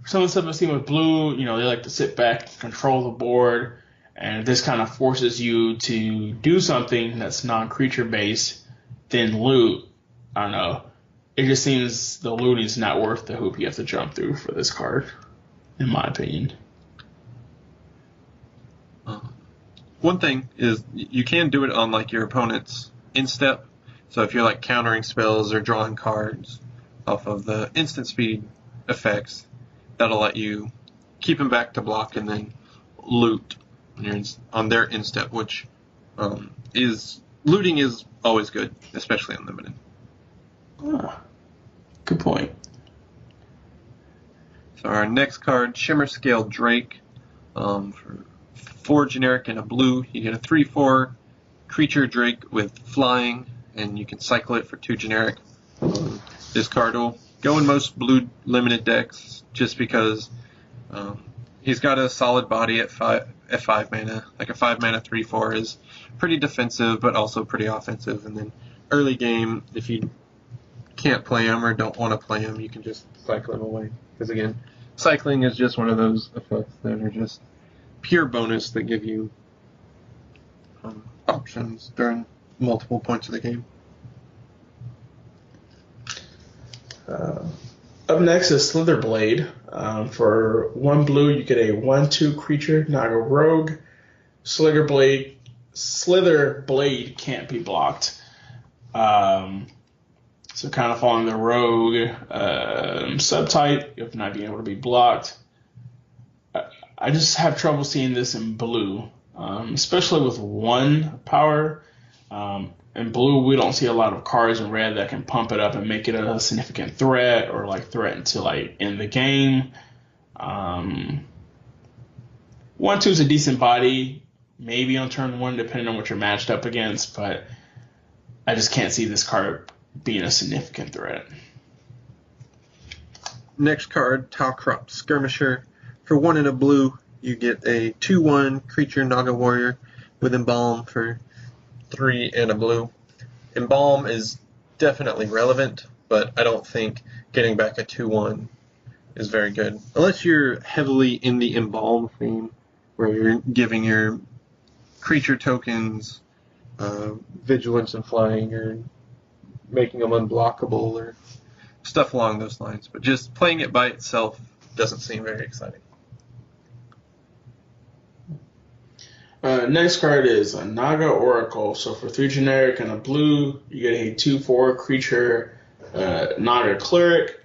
Some of the stuff I've seen with blue, they like to sit back and control the board, and this kind of forces you to do something that's non-creature based then loot, I don't know. It just seems the looting is not worth the hoop you have to jump through for this card, in my opinion. One thing is you can do it on like your opponent's instep. So if you're like countering spells or drawing cards off of the instant speed effects, that'll let you keep them back to block and then loot on their instep, which is looting is always good, especially on limited. Good point. So our next card, Shimmer Scale Drake, for 4 generic and a blue, you get a 3/4 creature Drake with flying, and you can cycle it for 2 generic. This card will go in most blue limited decks just because he's got a solid body at 5 mana. Like a 5 mana 3/4 is pretty defensive, but also pretty offensive. And then early game, if you can't play him or don't want to play him, you can just cycle him away. Because again, cycling is just one of those effects that are just pure bonus that give you options during multiple points of the game. Up next is Slitherblade. For 1 blue, you get a 1/2 creature, Naga Rogue. Slitherblade can't be blocked. So kind of following the Rogue subtype of not being able to be blocked. I just have trouble seeing this in blue, especially with 1 power. In blue, we don't see a lot of cards in red that can pump it up and make it a significant threat or like threaten to like end the game. 1/2 is a decent body, maybe on turn 1 depending on what you're matched up against, but I just can't see this card being a significant threat. Next card, Talcrop Skirmisher. For 1 and a blue, you get a 2/1 creature Naga Warrior with Embalm for 3 and a blue. Embalm is definitely relevant, but I don't think getting back a 2/1 is very good. Unless you're heavily in the Embalm theme, where you're giving your creature tokens vigilance and flying, or making them unblockable, or stuff along those lines. But just playing it by itself doesn't seem very exciting. Next card is a Naga Oracle. So for 3 generic and a blue, you get a 2/4 creature Naga Cleric.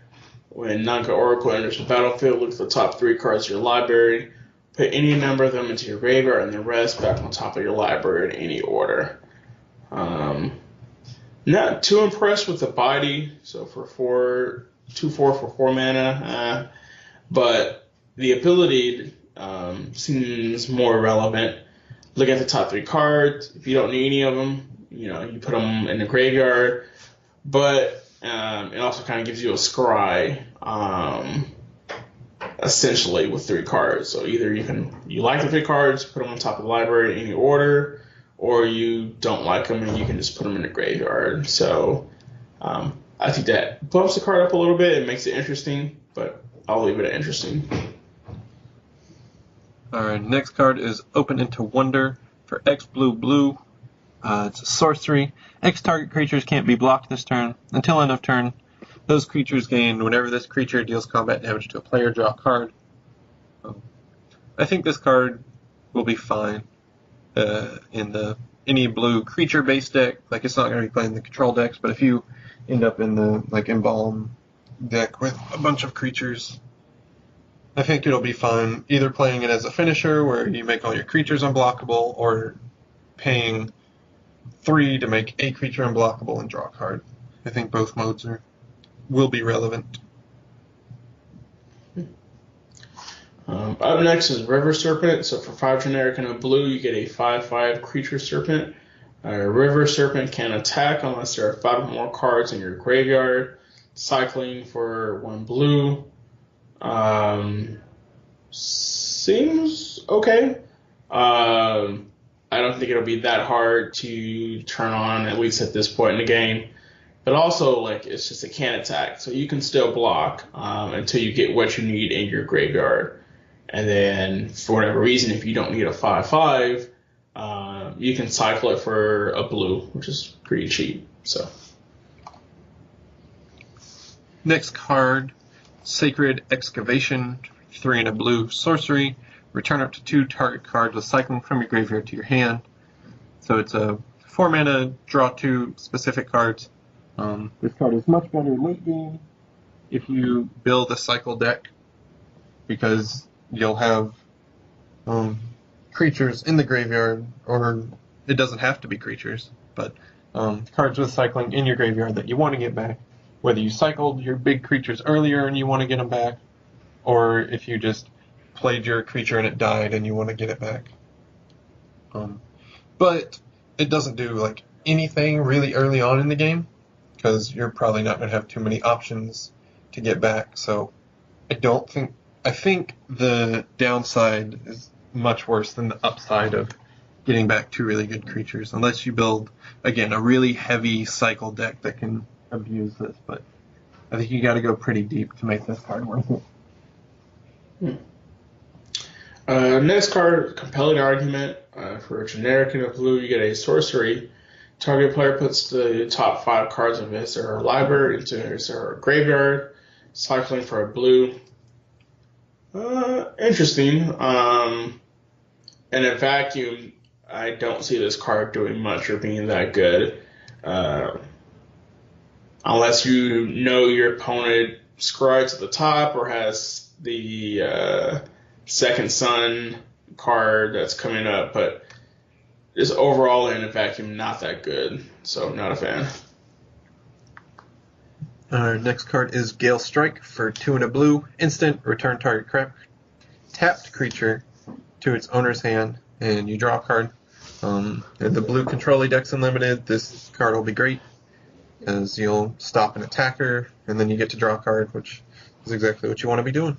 When Naga Oracle enters the battlefield, look at the top 3 cards of your library. Put any number of them into your graveyard and the rest back on top of your library in any order. Not too impressed with the body. So for 2/4 for 4 mana. But the ability seems more relevant. Look at the top 3 cards. If you don't need any of them, you put them in the graveyard. But it also kind of gives you a scry, essentially, with 3 cards. So either you like the 3 cards, put them on top of the library in any order, or you don't like them and you can just put them in the graveyard. So I think that bumps the card up a little bit. It makes it interesting, but I'll leave it at interesting. Alright, next card is Open into Wonder for X blue. It's a sorcery. X target creatures can't be blocked this turn. Until end of turn, those creatures gain whenever this creature deals combat damage to a player, draw a card. I think this card will be fine in any blue creature-based deck. Like, it's not going to be playing the control decks, but if you end up in the Embalm deck with a bunch of creatures, I think it'll be fine either playing it as a finisher where you make all your creatures unblockable, or paying 3 to make a creature unblockable and draw a card. I think both modes will be relevant. Up next is River Serpent. So for 5 generic and a blue, you get a 5/5 creature serpent. River Serpent can attack unless there are 5 or more cards in your graveyard. Cycling for 1 blue. Seems okay. I don't think it'll be that hard to turn on, at least at this point in the game. But also, it's just a can attack, so you can still block until you get what you need in your graveyard. And then, for whatever reason, if you don't need a 5/5, you can cycle it for a blue, which is pretty cheap. So Next card, Sacred Excavation, 3 and a blue sorcery. Return up to 2 target cards with cycling from your graveyard to your hand. So it's a 4 mana, draw 2 specific cards. This card is much better late game if you build a cycle deck, because you'll have creatures in the graveyard, or it doesn't have to be creatures, but cards with cycling in your graveyard that you want to get back. Whether you cycled your big creatures earlier and you want to get them back, or if you just played your creature and it died and you want to get it back. But it doesn't do like anything really early on in the game, because you're probably not going to have too many options to get back. So I think the downside is much worse than the upside of getting back 2 really good creatures, unless you build, again, a really heavy cycle deck that can abuse this. But I think you got to go pretty deep to make this card worth it. Next card, Compelling Argument. For a generic and a blue, you get a sorcery. Target player puts the top 5 cards of his or her library into his or her graveyard, cycling for a blue. Interesting. And in vacuum, I don't see this card doing much or being that good. Unless you know your opponent scries at the top or has the Second Sun card that's coming up, but just overall in a vacuum, not that good. So not a fan. Our next card is Gale Strike for 2 and a blue. Instant, return target tapped creature to its owner's hand, and you draw a card. If the blue control deck's unlimited, this card will be great, as you'll stop an attacker, and then you get to draw a card, which is exactly what you want to be doing.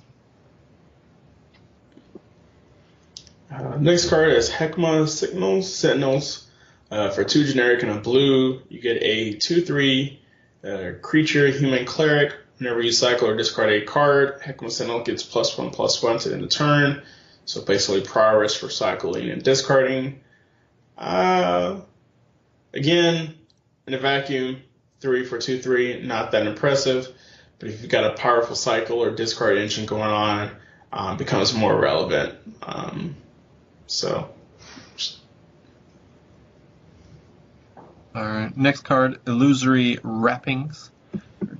Next card is Hekma Sentinels. For 2 generic and a blue, you get a 2/3 creature, human cleric. Whenever you cycle or discard a card, Hekma Sentinel gets +1/+1 to end the turn. So basically progress for cycling and discarding. Again, in a vacuum, 3 for 2/3, not that impressive. But if you've got a powerful cycle or discard engine going on, becomes more relevant. Alright, next card, Illusory Wrappings.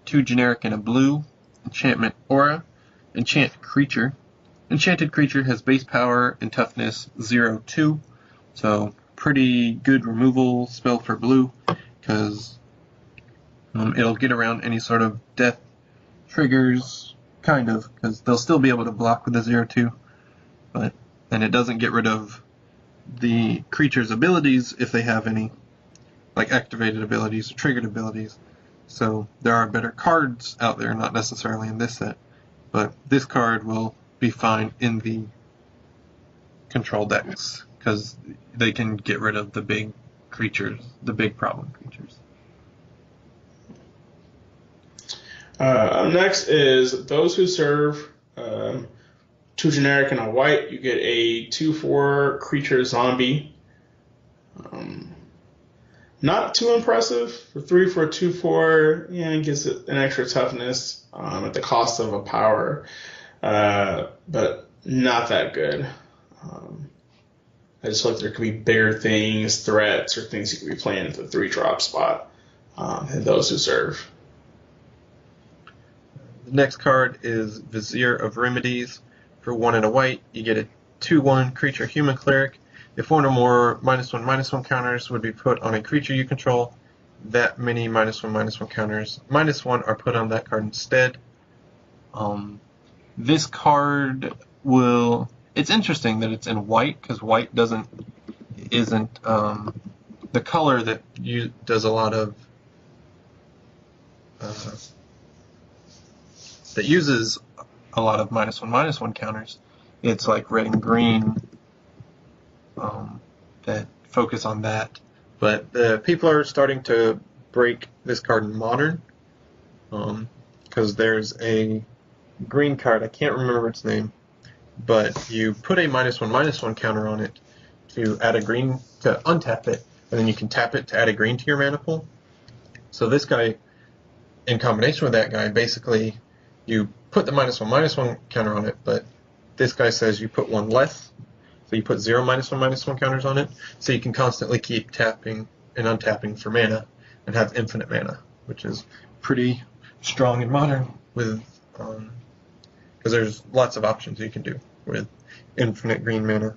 2 generic and a blue. Enchantment Aura. Enchant Creature. Enchanted creature has base power and toughness 0/2. So pretty good removal spell for blue, because it'll get around any sort of death triggers, kind of, because they'll still be able to block with a 0/2. And it doesn't get rid of the creature's abilities if they have any, like activated abilities or triggered abilities. So there are better cards out there, not necessarily in this set, but this card will be fine in the control decks, because they can get rid of the big creatures, the big problem creatures. Next is Those Who Serve. 2 generic and a white, you get a 2/4 creature zombie. Not too impressive. For 3 for a 2/4, it gives it an extra toughness at the cost of a power, but not that good. I just like there could be bigger things, threats, or things you could be playing at the 3-drop spot. And Those Who Serve. The next card is Vizier of Remedies. For 1 and a white, you get a 2/1 creature human cleric. If 1 or more -1/-1 counters would be put on a creature you control, that many -1/-1 counters -1 are put on that card instead. This card will... It's interesting that it's in white, because white isn't the color that does a lot of... that uses a lot of -1/-1 counters. It's like red and green that focus on that. But people are starting to break this card in Modern, because there's a green card, I can't remember its name, but you put a -1/-1 counter on it to add a green, to untap it, and then you can tap it to add a green to your mana pool. So this guy, in combination with that guy, basically you put the -1/-1 counter on it, but this guy says you put one less. So you put 0 -1/-1 counters on it, so you can constantly keep tapping and untapping for mana and have infinite mana, which is pretty strong in Modern with because there's lots of options you can do with infinite green mana.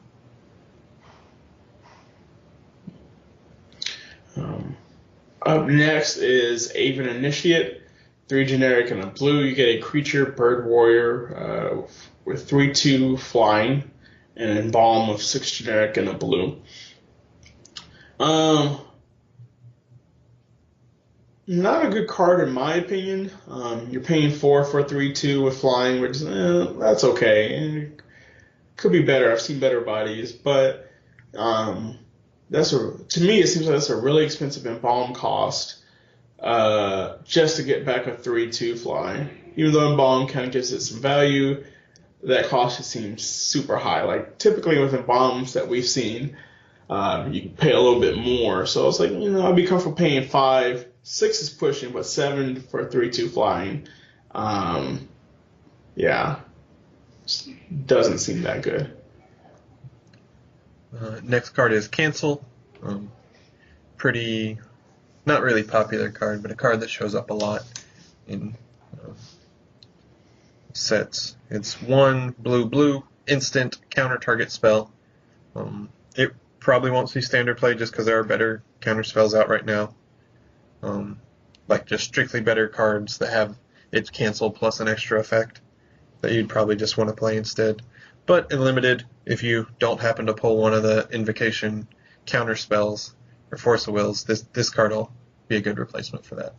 Up next is Aven Initiate. 3 generic and a blue. You get a creature, bird warrior, with 3/2 flying, and an embalm of 6 generic and a blue. Not a good card in my opinion. You're paying 4 for a 3/2 with flying, which that's okay. And could be better. I've seen better bodies, but to me it seems like that's a really expensive embalm cost. Just to get back a 3/2 fly. Even though Embalm kind of gives it some value, that cost just seems super high. Like typically with Embalms that we've seen, you can pay a little bit more. So it's like, I'd be comfortable paying 5. 6 is pushing, but 7 for a 3/2 flying. Yeah. Just doesn't seem that good. Next card is Cancel. Pretty, not really popular card, but a card that shows up a lot in sets. It's 1 blue, instant counter target spell. It probably won't see standard play just because there are better counter spells out right now. Like just strictly better cards that have its cancel plus an extra effect that you'd probably just want to play instead. But in limited, if you don't happen to pull one of the invocation counter spells or Force of Wills, this card will be a good replacement for that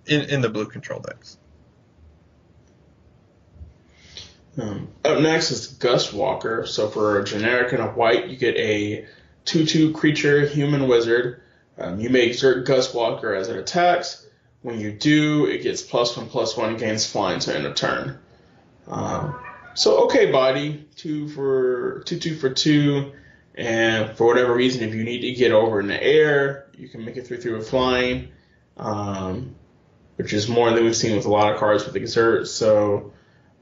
in the blue control decks. Up next is Gust Walker. So for a generic and a white, you get a 2/2 creature, human wizard. You may exert Gust Walker as it attacks. When you do, it gets +1/+1 and gains flying to end of turn. So okay body, 2 for 2, and for whatever reason, if you need to get over in the air, you can make it through with flying, which is more than we've seen with a lot of cards with exert. So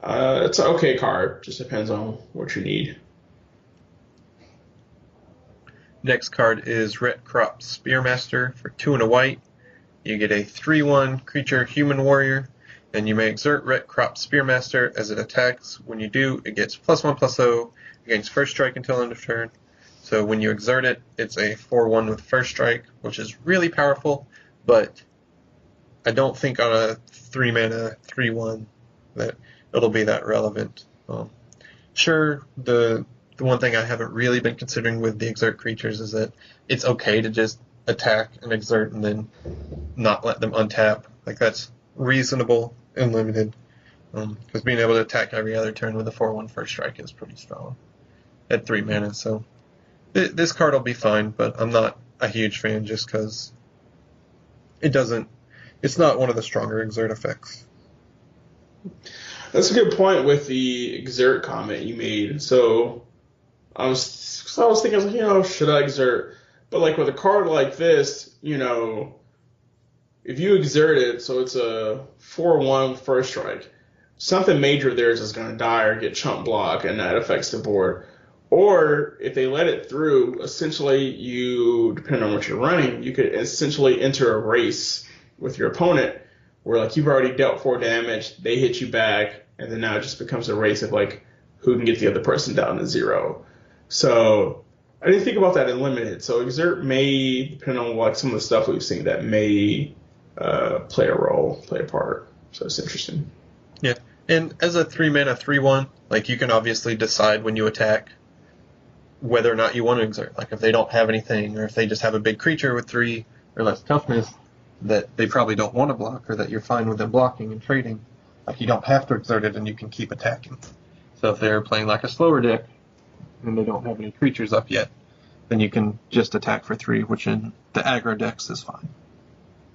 it's an okay card. Just depends on what you need. Next card is Ret Crop Spearmaster for 2 and a white. You get a 3/1 creature human warrior, and you may exert Ret Crop Spearmaster as it attacks. When you do, it gets +1/+0 against first strike until end of turn. So when you exert it, it's a 4/1 with first strike, which is really powerful, but I don't think on a 3 mana 3/1 that it'll be that relevant. Sure, the one thing I haven't really been considering with the exert creatures is that it's okay to just attack and exert and then not let them untap. Like that's reasonable and limited. Because being able to attack every other turn with a 4/1 first strike is pretty strong at 3 mana. So this card will be fine, but I'm not a huge fan just because it's not one of the stronger exert effects. That's a good point with the exert comment you made. So I was thinking, should I exert? But like with a card like this, if you exert it, so it's a 4/1 first strike, something major there is just going to die or get chump block, and that affects the board. Or if they let it through, essentially you, depending on what you're running, you could essentially enter a race with your opponent where like you've already dealt 4 damage, they hit you back, and then now it just becomes a race of like who can get the other person down to 0. So I didn't think about that in limited. So exert may, depending on like some of the stuff we've seen, that may play a part. So it's interesting. Yeah, and as a 3 mana 3/1, like you can obviously decide when you attack whether or not you want to exert. Like if they don't have anything, or if they just have a big creature with 3 or less toughness that they probably don't want to block, or that you're fine with them blocking and trading, like you don't have to exert it and you can keep attacking. So if they're playing like a slower deck and they don't have any creatures up yet, then you can just attack for 3, which in the aggro decks is fine.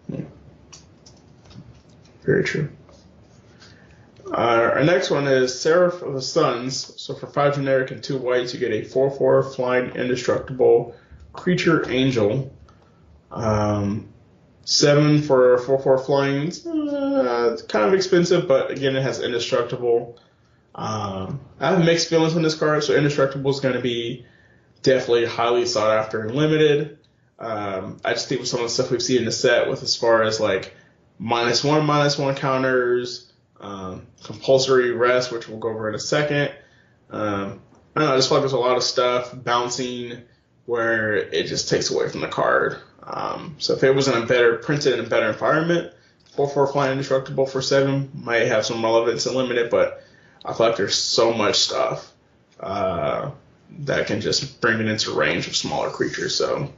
Yeah. Very true. Our next one is Seraph of the Suns. So for 5 generic and 2 whites, you get a 4/4 flying indestructible creature angel. 7 for 4/4 flying. It's kind of expensive, but again, it has indestructible. I have mixed feelings on this card, so indestructible is going to be definitely highly sought after and limited. I just think with some of the stuff we've seen in the set, with as far as like -1/-1 counters, compulsory rest, which we'll go over in a second. I don't know, I just feel like there's a lot of stuff bouncing where it just takes away from the card. So if it was printed in a better environment, 4/4 flying indestructible for 7 might have some relevance and limited, but I feel like there's so much stuff that can just bring it into range of smaller creatures. So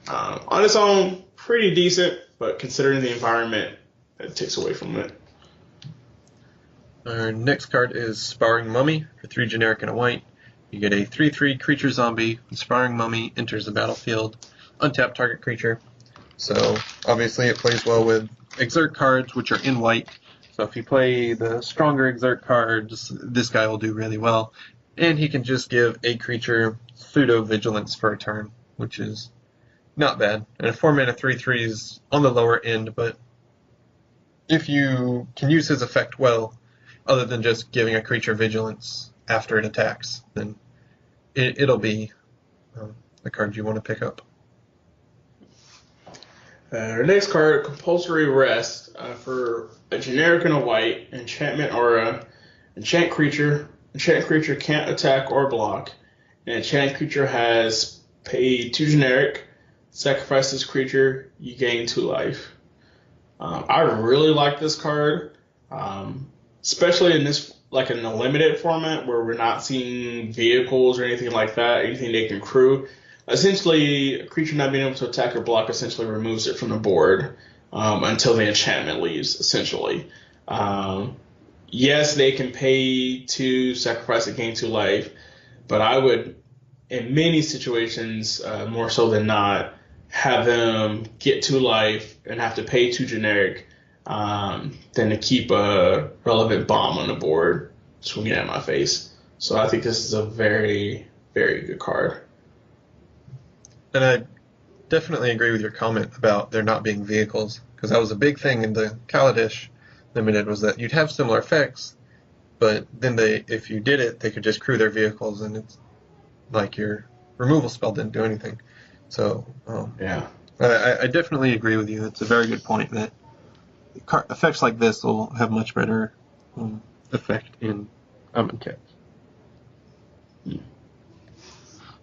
on its own, pretty decent, but considering the environment, it takes away from it. Our next card is Sparring Mummy for 3 generic and a white. You get a 3/3 creature zombie. When Sparring Mummy enters the battlefield, untap target creature. So obviously it plays well with Exert cards, which are in white. So if you play the stronger Exert cards, this guy will do really well. And he can just give a creature pseudo vigilance for a turn, which is not bad. And a 4-mana 3/3 is on the lower end, but if you can use his effect well, other than just giving a creature vigilance after it attacks, then it'll be the card you want to pick up. Our next card, Compulsory Rest, for a generic and a white, enchantment aura, enchant creature. Enchant creature can't attack or block. An enchant creature has paid 2 generic. Sacrifice this creature, you gain 2 life. I really like this card, especially in this, like in the limited format where we're not seeing vehicles or anything like that, anything they can crew. Essentially, a creature not being able to attack or block essentially removes it from the board until the enchantment leaves, essentially. Yes, they can pay to sacrifice it, gain 2 life, but I would, in many situations, more so than not, have them get 2 life and have to pay 2 generic than to keep a relevant bomb on the board swinging at my face. So I think this is a very, very good card. And I definitely agree with your comment about there not being vehicles, because that was a big thing in the Kaladesh Limited, was that you'd have similar effects, but then if you did it, they could just crew their vehicles, and it's like your removal spell didn't do anything. So yeah, I definitely agree with you. It's a very good point that effects like this will have much better effect in Amonkhet.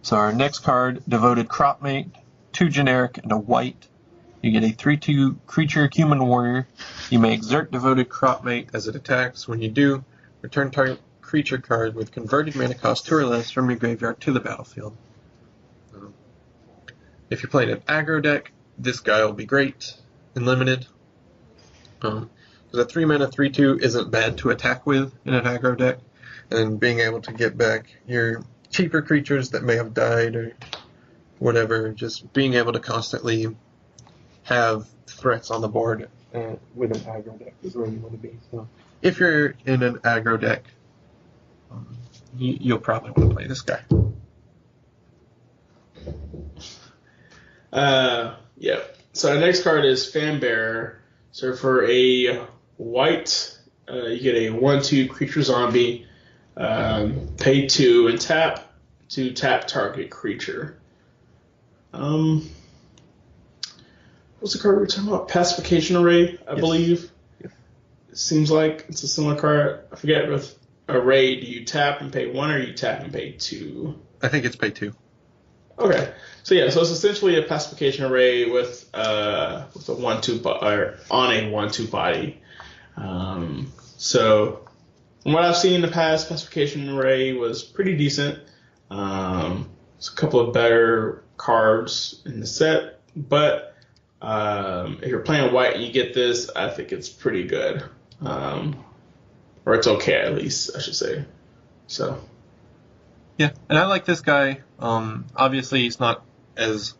So our next card, Devoted Cropmate, 2 generic and a white. You get a 3/2 creature human warrior. You may exert Devoted Cropmate as it attacks. When you do, return target creature card with converted mana cost 2 or less from your graveyard to the battlefield. If you're playing an aggro deck, this guy will be great in limited. Because a 3-mana 3/2 isn't bad to attack with in an aggro deck, and being able to get back your cheaper creatures that may have died or whatever, just being able to constantly have threats on the board with an aggro deck is where you want to be. So if you're in an aggro deck, you'll probably want to play this guy. Yeah. So our next card is Fanbearer. So for a white, you get a 1/2 creature zombie, pay 2 and tap to tap target creature. What's the card we're talking about? Pacification Array, I believe. Yes. It seems like it's a similar card. I forget, with Array, do you tap and pay 1 or you tap and pay 2? I think it's pay 2. Okay, so yeah, so it's essentially a Pacification Array with a 1/2 or on a 1/2 body. So from what I've seen in the past, Pacification Array was pretty decent. It's a couple of better cards in the set, but if you're playing white and you get this, I think it's pretty good, or it's okay at least, I should say. So. Yeah, and I like this guy. Obviously, he's not as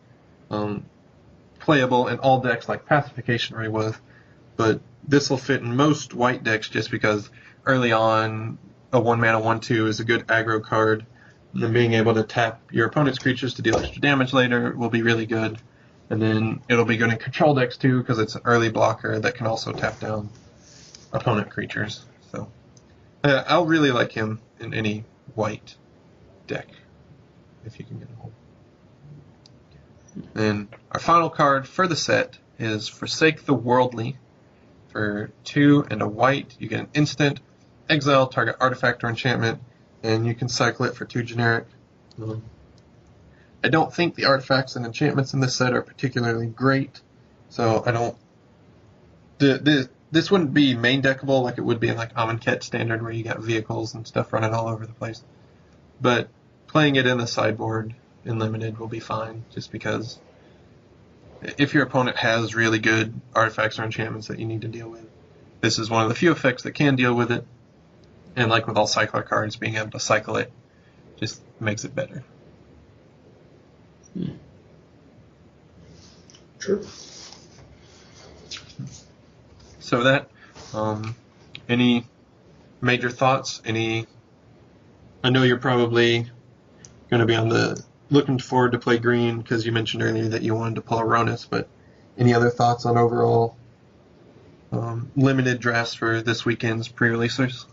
playable in all decks like Pacification Ray was, but this will fit in most white decks just because early on, a 1-mana 1/2 is a good aggro card, and then being able to tap your opponent's creatures to deal extra damage later will be really good. And then it'll be good in control decks too, because it's an early blocker that can also tap down opponent creatures. So I'll really like him in any white deck, if you can get a hold. And our final card for the set is Forsake the Worldly. For 2 and a white, you get an instant, exile target artifact or enchantment, and you can cycle it for 2 generic. I don't think the artifacts and enchantments in this set are particularly great, so I don't. This wouldn't be main deckable like it would be in like Amonkhet standard, where you got vehicles and stuff running all over the place. But playing it in the sideboard in limited will be fine, just because if your opponent has really good artifacts or enchantments that you need to deal with, this is one of the few effects that can deal with it. And like with all cycler cards, being able to cycle it just makes it better. Sure. So that, any major thoughts? I know you're probably going to be looking forward to play green because you mentioned earlier that you wanted to pull a Ronus, but any other thoughts on overall limited drafts for this weekend's pre-releasers?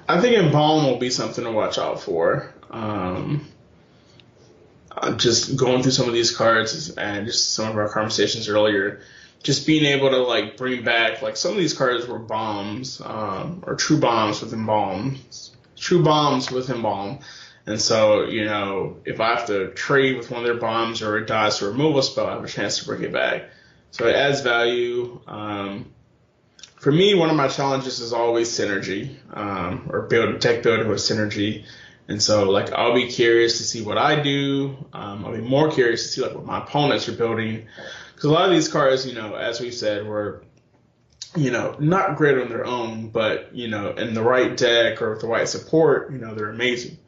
I think Embalm will be something to watch out for. Just going through some of these cards and just some of our conversations earlier, just being able to like bring back like some of these cards were bombs, or true bombs with Embalm. And so, if I have to trade with one of their bombs or a dodge or removal spell, I have a chance to bring it back. So it adds value. For me, one of my challenges is always synergy, or deck building with synergy. And so, like, I'll be curious to see what I do. I'll be more curious to see like what my opponents are building, because a lot of these cards, as we've said, were, not great on their own, but in the right deck or with the right support, they're amazing.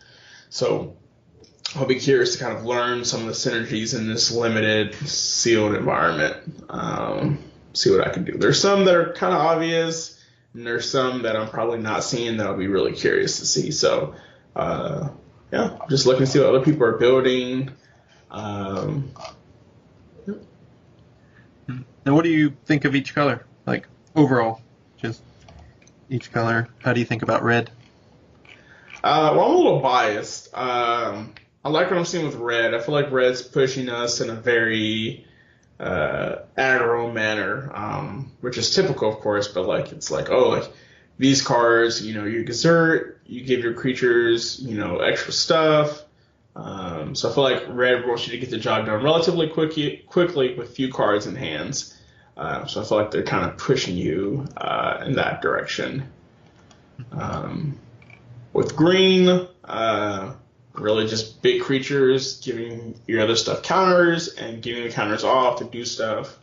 So I'll be curious to kind of learn some of the synergies in this limited, sealed environment. See what I can do. There's some that are kind of obvious, and there's some that I'm probably not seeing that I'll be really curious to see. So, just looking to see what other people are building. And what do you think of each color? Like, overall, just each color. How do you think about red? Well, I'm a little biased. I like what I'm seeing with red. I feel like red's pushing us in a very aggro manner, which is typical, of course, but like it's like, these cards, you exert, you give your creatures, extra stuff. So I feel like red wants you to get the job done relatively quickly with few cards in hands. So I feel like they're kind of pushing you in that direction. With green, really just big creatures, giving your other stuff counters and giving the counters off to do stuff.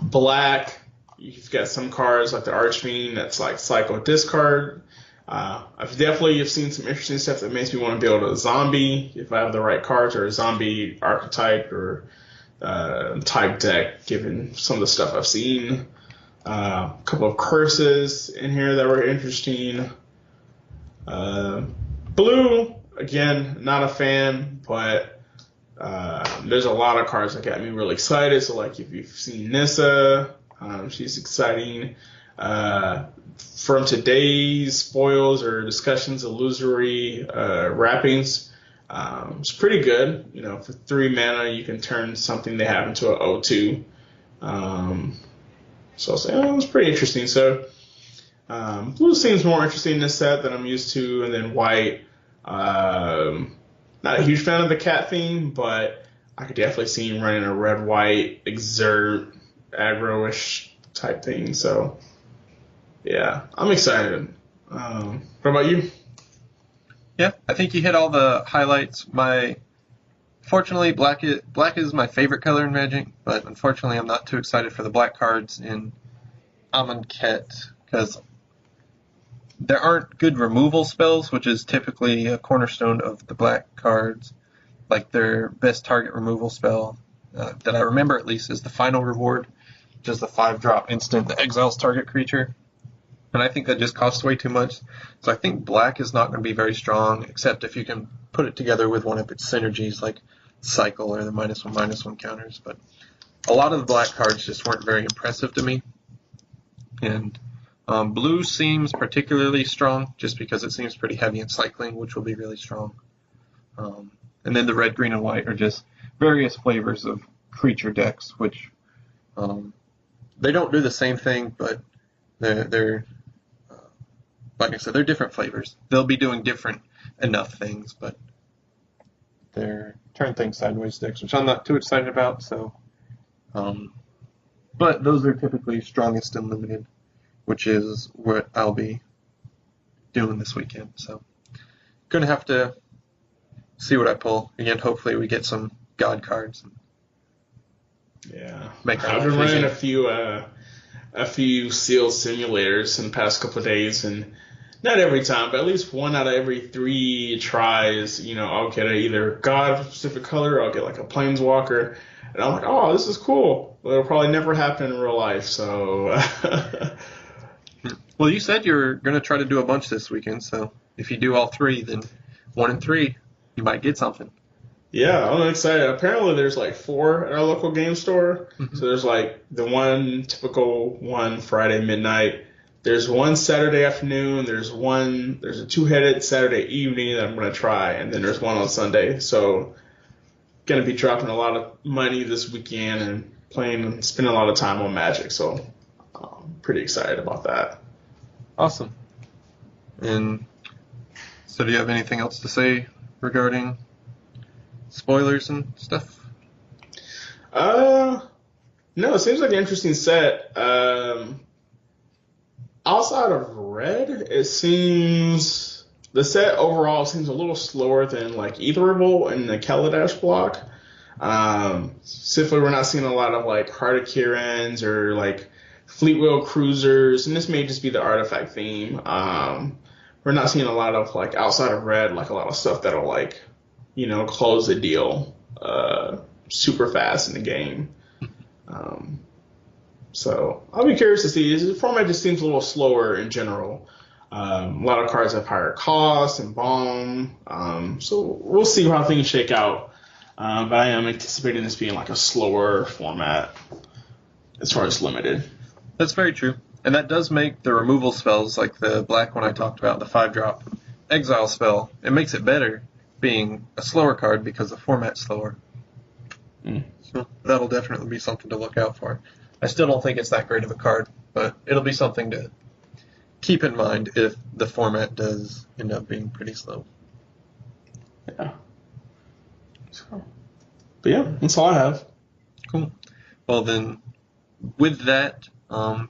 Black, you've got some cards like the Archfiend that's like cycle discard. I've definitely seen some interesting stuff that makes me want to build a zombie if I have the right cards, or a zombie archetype or type deck, given some of the stuff I've seen. A couple of curses in here that were interesting. Blue, again, not a fan, but there's a lot of cards that got me really excited. So, like, if you've seen Nissa, she's exciting. From today's spoils or discussions, illusory wrappings, it's pretty good. For 3 mana, you can turn something they have into an O2. So I'll say, it was pretty interesting. So blue seems more interesting in this set than I'm used to. And then white, not a huge fan of the cat theme, but I could definitely see him running a red-white, exert, aggro-ish type thing. So, yeah, I'm excited. What about you? Yeah, I think you hit all the highlights. Fortunately, black is my favorite color in Magic, but unfortunately I'm not too excited for the black cards in Amonkhet, because there aren't good removal spells, which is typically a cornerstone of the black cards. Like, their best target removal spell, that I remember at least, is the Final Reward, which is the 5-drop instant that exiles target creature. And I think that just costs way too much. So I think black is not going to be very strong, except if you can put it together with one of its synergies, like cycle or the -1/-1 counters. But a lot of the black cards just weren't very impressive to me. And blue seems particularly strong, just because it seems pretty heavy in cycling, which will be really strong. And then the red, green, and white are just various flavors of creature decks, which they don't do the same thing, but they're like I said, they're different flavors. They'll be doing different enough things, but they're turn things sideways decks, which I'm not too excited about. So, but those are typically strongest and limited, which is what I'll be doing this weekend. So, gonna have to see what I pull. Again, hopefully we get some God cards. Yeah, Make I've been running a few sealed simulators in the past couple of days, and not every time, but at least 1 out of every 3 tries, I'll get either God specific color, or I'll get like a planeswalker, and I'm like, oh, this is cool. But it'll probably never happen in real life, so. Well, you said you're going to try to do a bunch this weekend, so if you do all 3, then 1 and 3, you might get something. Yeah, I'm excited. Apparently there's like 4 at our local game store. Mm-hmm. So there's like the one typical one Friday midnight. There's one Saturday afternoon. There's a 2-headed Saturday evening that I'm going to try. And then there's one on Sunday. So going to be dropping a lot of money this weekend and spending a lot of time on Magic. So I'm pretty excited about that. Awesome. And so do you have anything else to say regarding spoilers and stuff? No, it seems like an interesting set. Outside of red, it seems the set overall seems a little slower than like Etherable and the Kaladesh block. Specifically, we're not seeing a lot of like Heart of Kirans or like Fleetwheel Cruisers, and this may just be the artifact theme. We're not seeing a lot of like outside of red, like a lot of stuff that'll like, close the deal super fast in the game. So I'll be curious to see. The format just seems a little slower in general. A lot of cards have higher cost and bomb. So we'll see how things shake out. But I am anticipating this being like a slower format as far as limited. That's very true. And that does make the removal spells, like the black one I talked about, the 5-drop exile spell, it makes it better being a slower card because the format's slower. So that'll definitely be something to look out for. I still don't think it's that great of a card, but it'll be something to keep in mind if the format does end up being pretty slow. Yeah. But yeah, that's all I have. Cool. Well then, with that,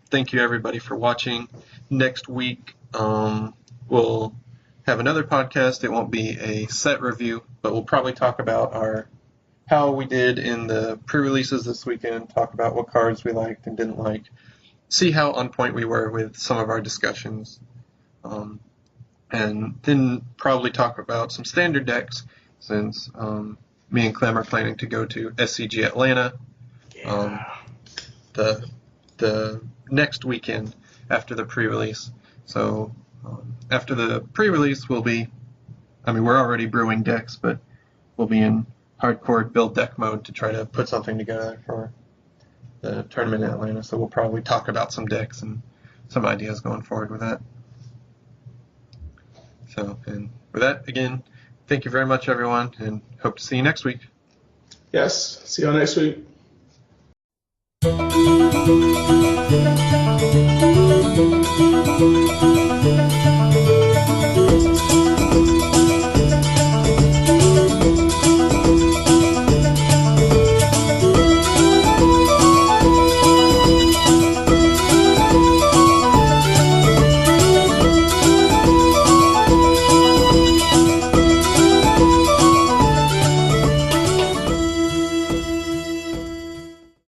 thank you everybody for watching. Next week, we'll have another podcast. It won't be a set review, but we'll probably talk about how we did in the pre-releases this weekend, talk about what cards we liked and didn't like, see how on point we were with some of our discussions, and then probably talk about some standard decks, since me and Clem are planning to go to SCG Atlanta the next weekend after the pre-release. So after the pre-release, we're already brewing decks, but we'll be in hardcore build deck mode to try to put something together for the tournament in Atlanta. So we'll probably talk about some decks and some ideas going forward with that. So, and with that, again, thank you very much, everyone, and hope to see you next week. Yes, see you next week.